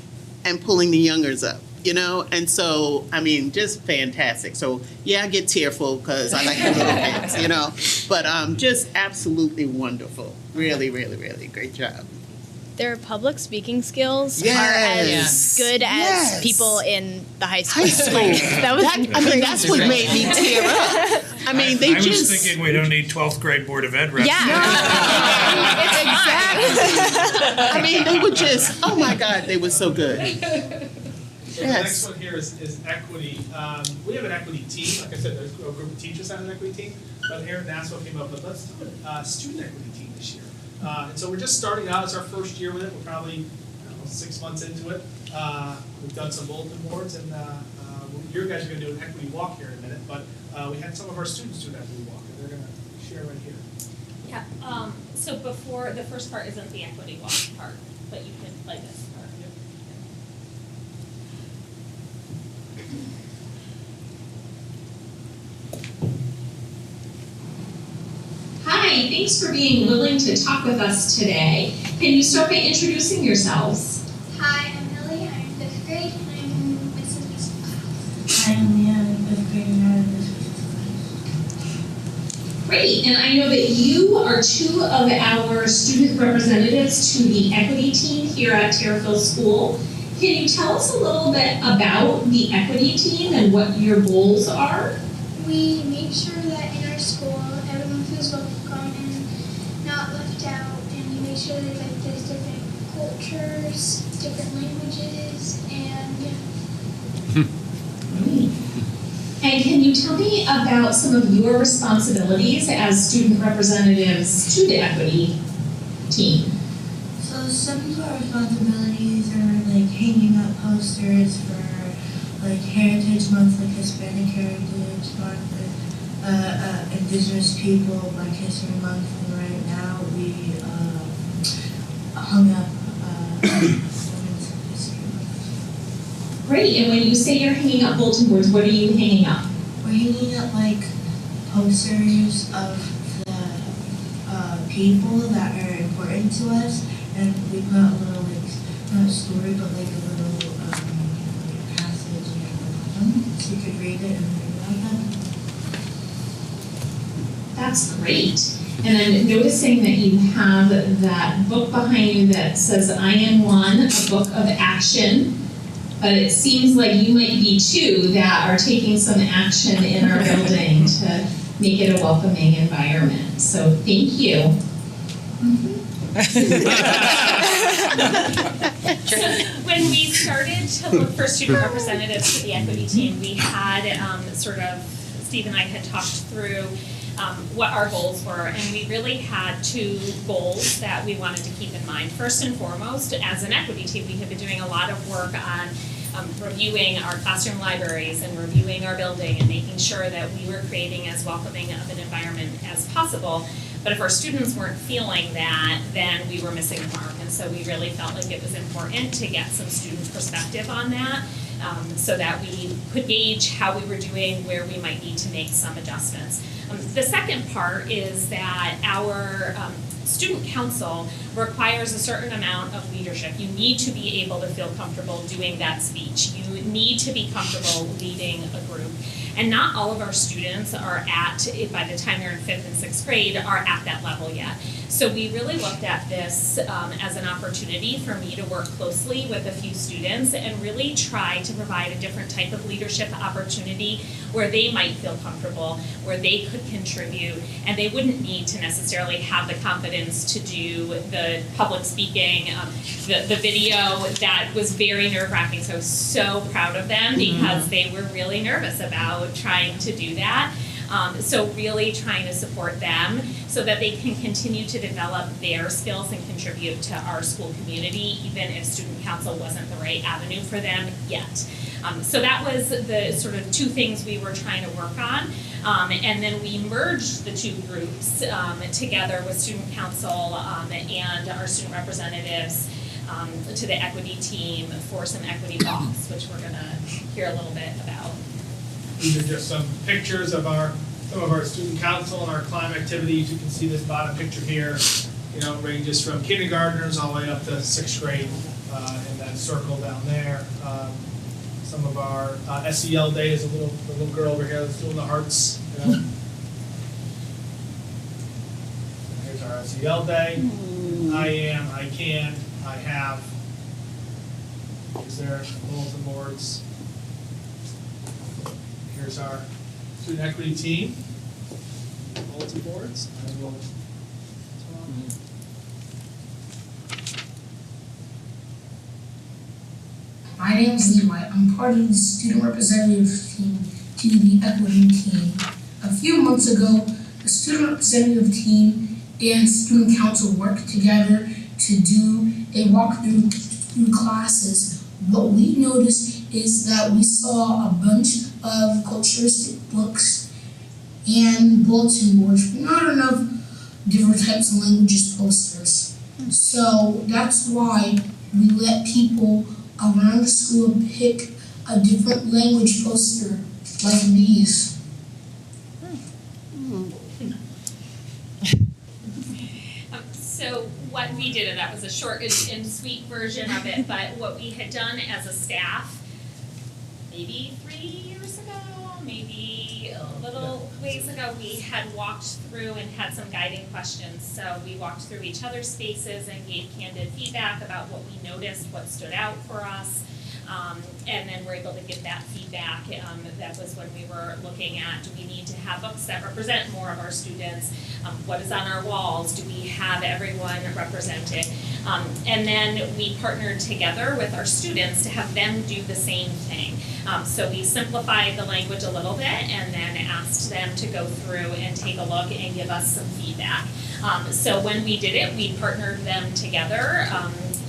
and pulling the youngers up, you know? And so, I mean, just fantastic. So, yeah, I get tearful because I like the little kids, you know? But just absolutely wonderful. Really, really, really great job. Their public speaking skills Yes. are as good as Yes. people in the high school. High school. Like, that was I mean, that's what made me tear up. I mean, they I just... was thinking we don't need 12th grade Board of Ed reps. Yeah. Exactly. I mean, they were just, oh my God, they were so good. So the next one here is equity. We have an equity team. Like I said, there's a group of teachers on an equity team. But here at Nassau came up with, let's do a student equity team this year. And so we're just starting out. It's our first year with it. We're probably, I don't know, 6 months into it. We've done some bulletin boards, and you guys are going to do an equity walk here in a minute. But we had some of our students do an equity walk, and they're going to share right here. Yeah, so before, the first part isn't the equity walk part, but you can play this part. Hi, thanks for being willing to talk with us today. Can you start by introducing yourselves? Hi, I'm Ellie. I'm in 5th grade, and I'm in Mrs. Beasley's class. I'm Leah, I'm in 5th grade, and I'm in this class. Great, and I know that you are two of our student representatives to the equity team here at Terriffill School. Can you tell us a little bit about the equity team and what your goals are? We make sure that in our school everyone feels welcome and not left out, and we make sure that like, there's different cultures, different languages, and yeah. And can you tell me about some of your responsibilities as student representatives to the equity team? So some of our responsibilities are like hanging up posters for like Heritage Month, like Hispanic Heritage Month, Indigenous people, Black History Month, and right now we hung up Women's History Month. Great, and when you say you're hanging up bulletin boards, what are you hanging up? We're hanging up like posters of the people that are important to us, and we put a little like not a story but like a little like passage and so you could read it and read about them. That's great. And I'm noticing that you have that book behind you that says I Am One, a book of action. But it seems like you might be two that are taking some action in our building to make it a welcoming environment. So thank you. When we started to look for student representatives for the equity team, we had Steve and I had talked through what our goals were, and we really had two goals that we wanted to keep in mind. First and foremost, as an equity team, we have been doing a lot of work on reviewing our classroom libraries and reviewing our building and making sure that we were creating as welcoming of an environment as possible. But if our students weren't feeling that, then we were missing the mark. And so we really felt like it was important to get some student perspective on that, so that we could gauge how we were doing, where we might need to make some adjustments. The second part is that our student council requires a certain amount of leadership. You need to be able to feel comfortable doing that speech. You need to be comfortable leading a group. And not all of our students are by the time they're in 5th and 6th grade, are at that level yet. So we really looked at this as an opportunity for me to work closely with a few students and really try to provide a different type of leadership opportunity where they might feel comfortable, where they could contribute, and they wouldn't need to necessarily have the confidence to do the public speaking. The video, that was very nerve-wracking, so I was so proud of them because they were really nervous about trying to do that. So really trying to support them so that they can continue to develop their skills and contribute to our school community, even if student council wasn't the right avenue for them yet. So that was the sort of two things we were trying to work on. And then we merged the two groups together with student council and our student representatives to the equity team for some equity walks, which we're gonna hear a little bit about. These are just some pictures of some of our student council and our climb activities. You can see this bottom picture here. You know, it ranges from kindergartners all the way up to 6th grade in that circle down there. Some of our SEL day is the little girl over here that's doing the hearts. You know. Here's our SEL day. I am, I can, I have. Is there bulletin boards? Here's our student equity team, bulletin boards. I will My name is Levi. I'm part of the student representative team to the equity team. A few months ago, the student representative team and student council worked together to do a walkthrough through classes. What we noticed is that we saw a bunch of culturistic books and bulletin boards, but not enough different types of languages posters. So that's why we let people around the school pick a different language poster like these. So what we did, and that was a short and sweet version of it, but what we had done as a staff, maybe 3 years ago, maybe a little ways ago, we had walked through and had some guiding questions. So we walked through each other's spaces and gave candid feedback about what we noticed, what stood out for us. And then we're able to give that feedback. That was when we were looking at, do we need to have books that represent more of our students? What is on our walls? Do we have everyone represented? And then we partnered together with our students to have them do the same thing. So we simplified the language a little bit and then asked them to go through and take a look and give us some feedback. So when we did it, we partnered them together,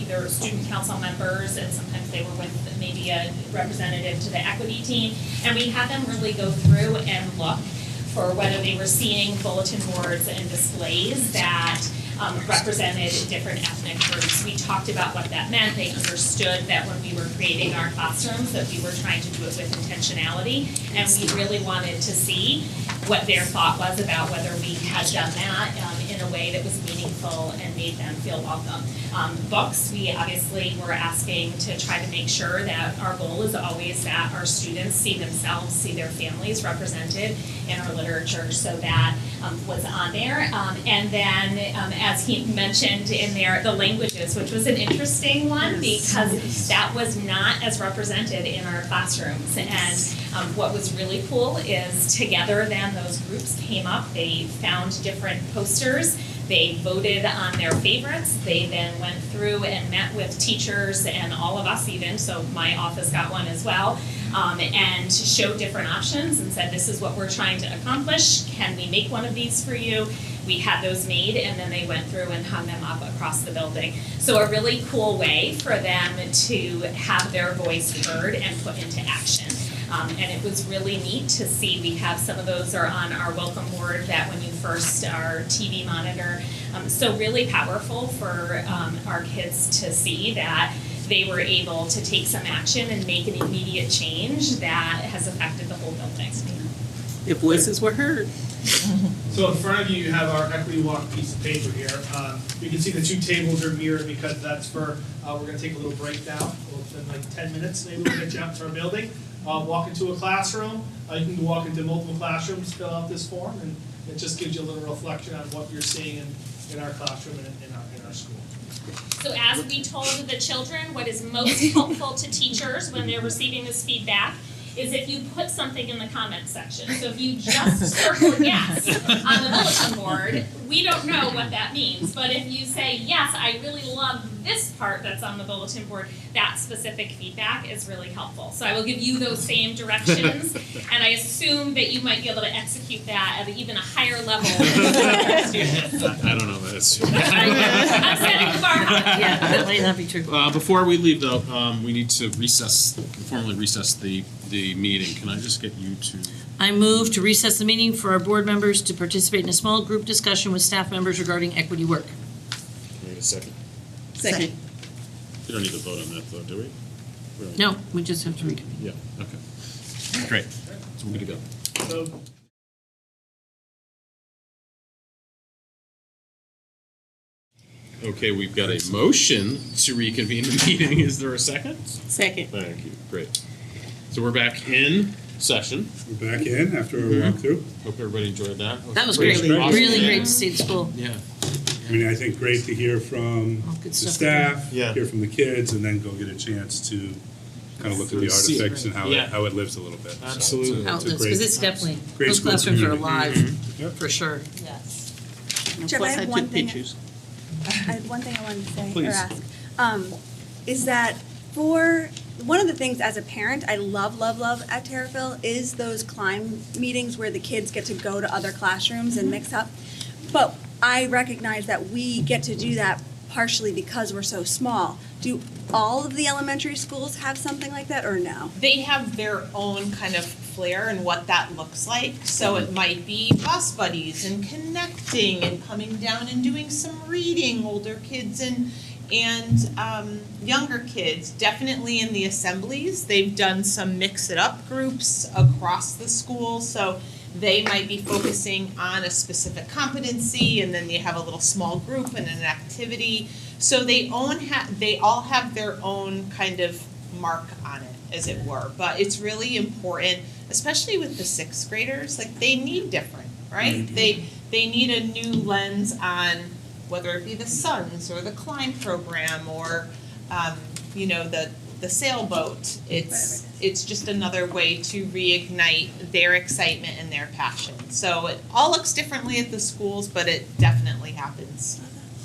either student council members, and sometimes they were with maybe a representative to the equity team, and we had them really go through and look for whether they were seeing bulletin boards and displays that represented different ethnic groups. We talked about what that meant. They understood that when we were creating our classrooms that we were trying to do it with intentionality, and we really wanted to see what their thought was about whether we had done that in a way that was meaningful and made them feel welcome. Books, we obviously were asking to try to make sure that our goal is always that our students see themselves, see their families represented in our literature, so that was on there. And then, as he mentioned in there, the languages, which was an interesting one because that was not as represented in our classrooms. And what was really cool is together then those groups came up, they found different posters, they voted on their favorites, they then went through and met with teachers and all of us even, so my office got one as well, and showed different options and said, this is what we're trying to accomplish, can we make one of these for you? We had those made, and then they went through and hung them up across the building. So a really cool way for them to have their voice heard and put into action. And it was really neat to see. We have some of those are on our welcome board that when you first our TV monitor. So really powerful for our kids to see that they were able to take some action and make an immediate change that has affected the whole building. Their voices were heard. So in front of you, you have our equity walk piece of paper here. You can see the two tables are mirrored because that's for, we're gonna take a little break now. We'll spend like 10 minutes, maybe we'll get you out to our building. Walk into a classroom. You can walk into multiple classrooms, fill out this form, and it just gives you a little reflection on what you're seeing in our classroom and in our school. So as we told the children, what is most helpful to teachers when they're receiving this feedback is if you put something in the comment section. So if you just circle yes on the bulletin board, we don't know what that means. But if you say, yes, I really love this part that's on the bulletin board, that specific feedback is really helpful. So I will give you those same directions, and I assume that you might be able to execute that at even a higher level. I don't know that it's true. I'm setting the bar high. Yeah, that might not be true. Before we leave, though, we need to formally recess the meeting. Can I just get you to? I move to recess the meeting for our board members to participate in a small group discussion with staff members regarding equity work. Can I get a second? Second. You don't need to vote on that, though, do we? No, we just have to reconvene. Yeah, okay. Great. So we're good to go. So Okay, we've got a motion to reconvene the meeting. Is there a second? Second. Thank you. Great. So we're back in session. We're back in after our walkthrough. Hope everybody enjoyed that. That was great. Really great to see the school. Yeah. I mean, I think great to hear from Good the stuff. staff, Yeah. hear from the kids, and then go get a chance to kind of look at the See it. artifacts and Yeah. how it lives a little bit. So Absolutely. it's a great- Because it's definitely, great those school classrooms are community. alive, Yep. for sure. Yes. Jeff, I have one thing. pictures. I had one thing I wanted to say Please. or ask. Is that for one of the things as a parent I love at Terrafil is those climb meetings where the kids get to go to other classrooms and mix up. But I recognize that we get to do that partially because we're so small. Do all of the elementary schools have something like that or no? They have their own kind of flair and what that looks like. So it might be bus buddies and connecting and coming down and doing some reading, older kids and younger kids. Definitely in the assemblies, they've done some mix it up groups across the school. So they might be focusing on a specific competency, and then you have a little small group and an activity. So they all have their own kind of mark on it, as it were. But it's really important, especially with the sixth graders, like they need different, right? They need a new lens on whether it be the SUNS or the climb program or the sailboat. It's just another way to reignite their excitement and their passion. So it all looks differently at the schools, but it definitely happens,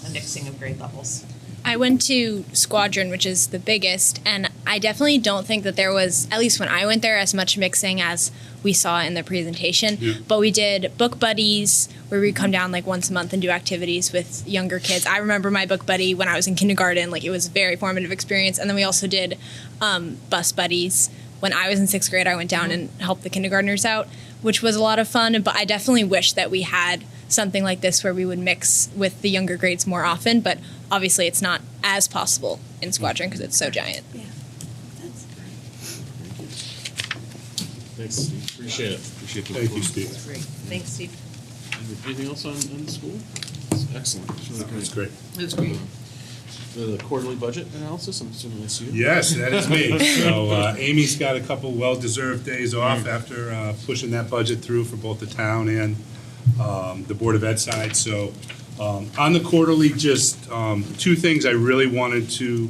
a mixing of grade levels. I went to Squadron, which is the biggest, and I definitely don't think that there was, at least when I went there, as much mixing as we saw in the presentation. Yeah. But we did book buddies, where we'd come down like once a month and do activities with younger kids. I remember my book buddy when I was in kindergarten, like it was a very formative experience. And then we also did bus buddies. When I was in sixth grade, I went down and helped the kindergartners out, which was a lot of fun. But I definitely wish that we had something like this where we would mix with the younger grades more often, but obviously it's not as possible in Squadron because it's so giant. Yeah. Thanks, Steve. Appreciate it. Appreciate the Thank you, Steve. Great. Thanks, Steve. Anything else on the school? excellent. That's great. That's great. The quarterly budget analysis, I'm assuming that's you? Yes, that is me. So Amy's got a couple well-deserved days off after pushing that budget through for both the town and the Board of Ed side. So on the quarterly, just two things I really wanted to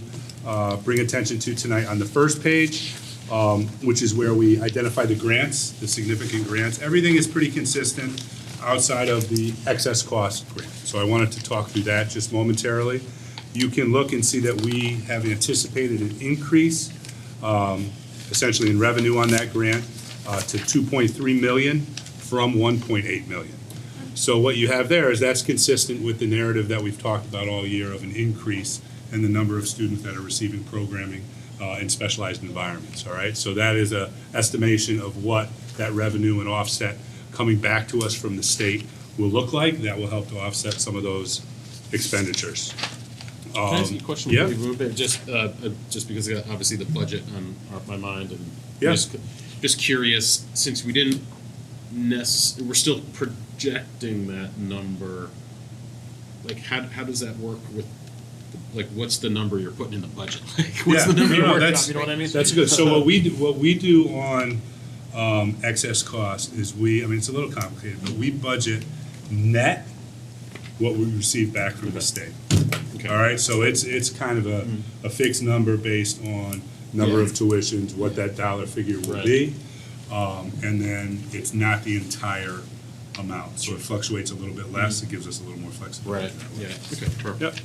bring attention to tonight. On the first page, which is where we identify the grants, the significant grants, everything is pretty consistent outside of the excess cost grant. So I wanted to talk through that just momentarily. You can look and see that we have anticipated an increase, essentially in revenue on that grant, to 2.3 million from 1.8 million. So what you have there is that's consistent with the narrative that we've talked about all year of an increase in the number of students that are receiving programming in specialized environments, all right? So that is a estimation of what that revenue and offset coming back to us from the state will look like. That will help to offset some of those expenditures. Can I ask you a question? Yeah. Before we move in? Just because obviously the budget on my mind, and Yeah. just curious, since we didn't we're still projecting that number. Like, how does that work with? Like, what's the number you're putting in the budget? Like, what's the number you're working on? You know what I mean? That's good. So what we do on excess cost is it's a little complicated, but we budget net what we receive back from the state. Okay. All right, so it's kind of a fixed number based on number of tuitions, what that dollar figure will be, and then it's not the entire amount. So it fluctuates a little bit less. It gives us a little more flexibility. Right. Yeah. Okay. Perfect. Yep.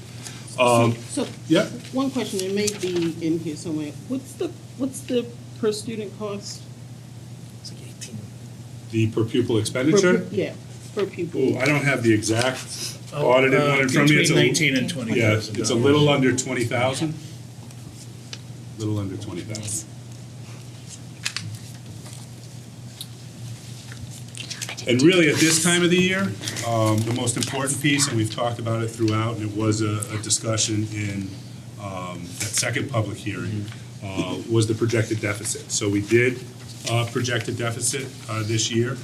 So, yeah. one question, it may be in here somewhere. What's the per student cost? The per pupil expenditure? Per pupil. Oh, I don't have the exact audited one in front of me. It's Between 19 and 20,000. Yeah, it's a little under 20,000. Little under 20,000. And really, at this time of the year, the most important piece, and we've talked about it throughout, and it was a discussion in that second public hearing, was the projected deficit. So we did project a deficit this year.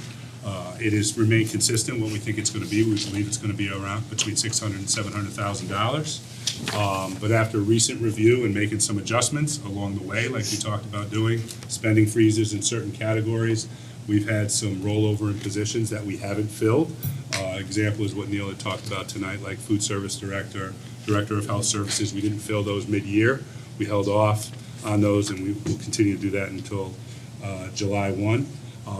It has remained consistent what we think it's going to be. We believe it's going to be around between $600,000 and $700,000. But after recent review and making some adjustments along the way, like we talked about doing, spending freezes in certain categories, we've had some rollover in positions that we haven't filled. Example is what Neil had talked about tonight, like food service director, director of health services. We didn't fill those mid-year. We held off on those, and we will continue to do that until July 1.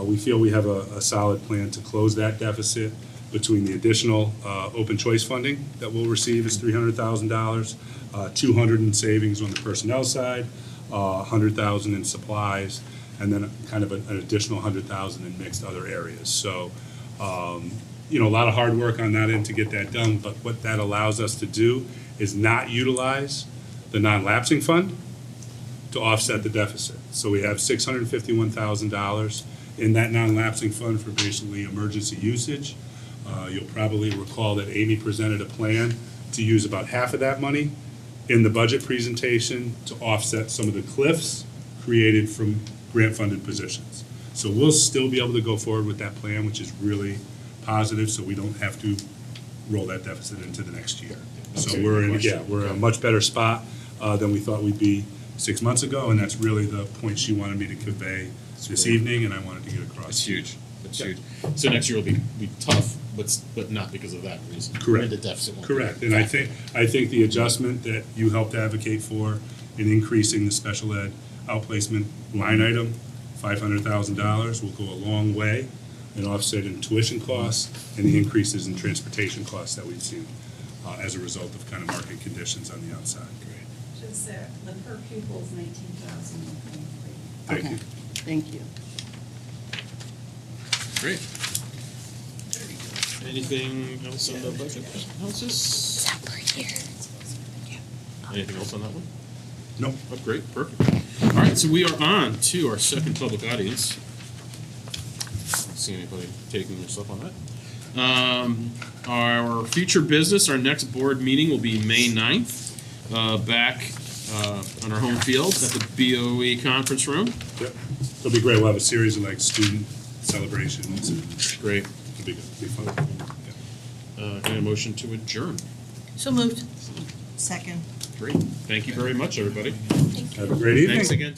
We feel we have a solid plan to close that deficit between the additional open choice funding that we'll receive is $300,000, $200,000 in savings on the personnel side, $100,000 in supplies, and then kind of an additional $100,000 in mixed other areas. So, a lot of hard work on that end to get that done, but what that allows us to do is not utilize the non-lapsing fund to offset the deficit. So we have $651,000 in that non-lapsing fund for basically emergency usage. You'll probably recall that Amy presented a plan to use about half of that money in the budget presentation to offset some of the cliffs created from grant-funded positions. So we'll still be able to go forward with that plan, which is really positive, so we don't have to roll that deficit into the next year. So we're in a much better spot than we thought we'd be 6 months ago, and that's really the point she wanted me to convey this evening, and I wanted to get across. It's huge. It's huge. So next year will be tough, but not because of that reason. Correct. The deficit won't. Correct. And I think the adjustment that you helped advocate for in increasing the special ed outplacement line item, $500,000, will go a long way in offsetting tuition costs and the increases in transportation costs that we've seen as a result of kind of market conditions on the outside. Just the per pupil is 19,023. Thank you. Thank you. Great. Anything else on the budget analysis? Anything else on that one? No. Oh, great, perfect. All right, so we are on to our second public audience. See anybody taking their stuff on that? Our future business, our next board meeting will be May 9th, back on our home field at the BOE conference room. Yep. It'll be great. We'll have a series of student celebrations. Great. It'll be good. It'll be fun. Can I motion to adjourn? So moved. Second. Great. Thank you very much, everybody. Have a great evening. Thanks again.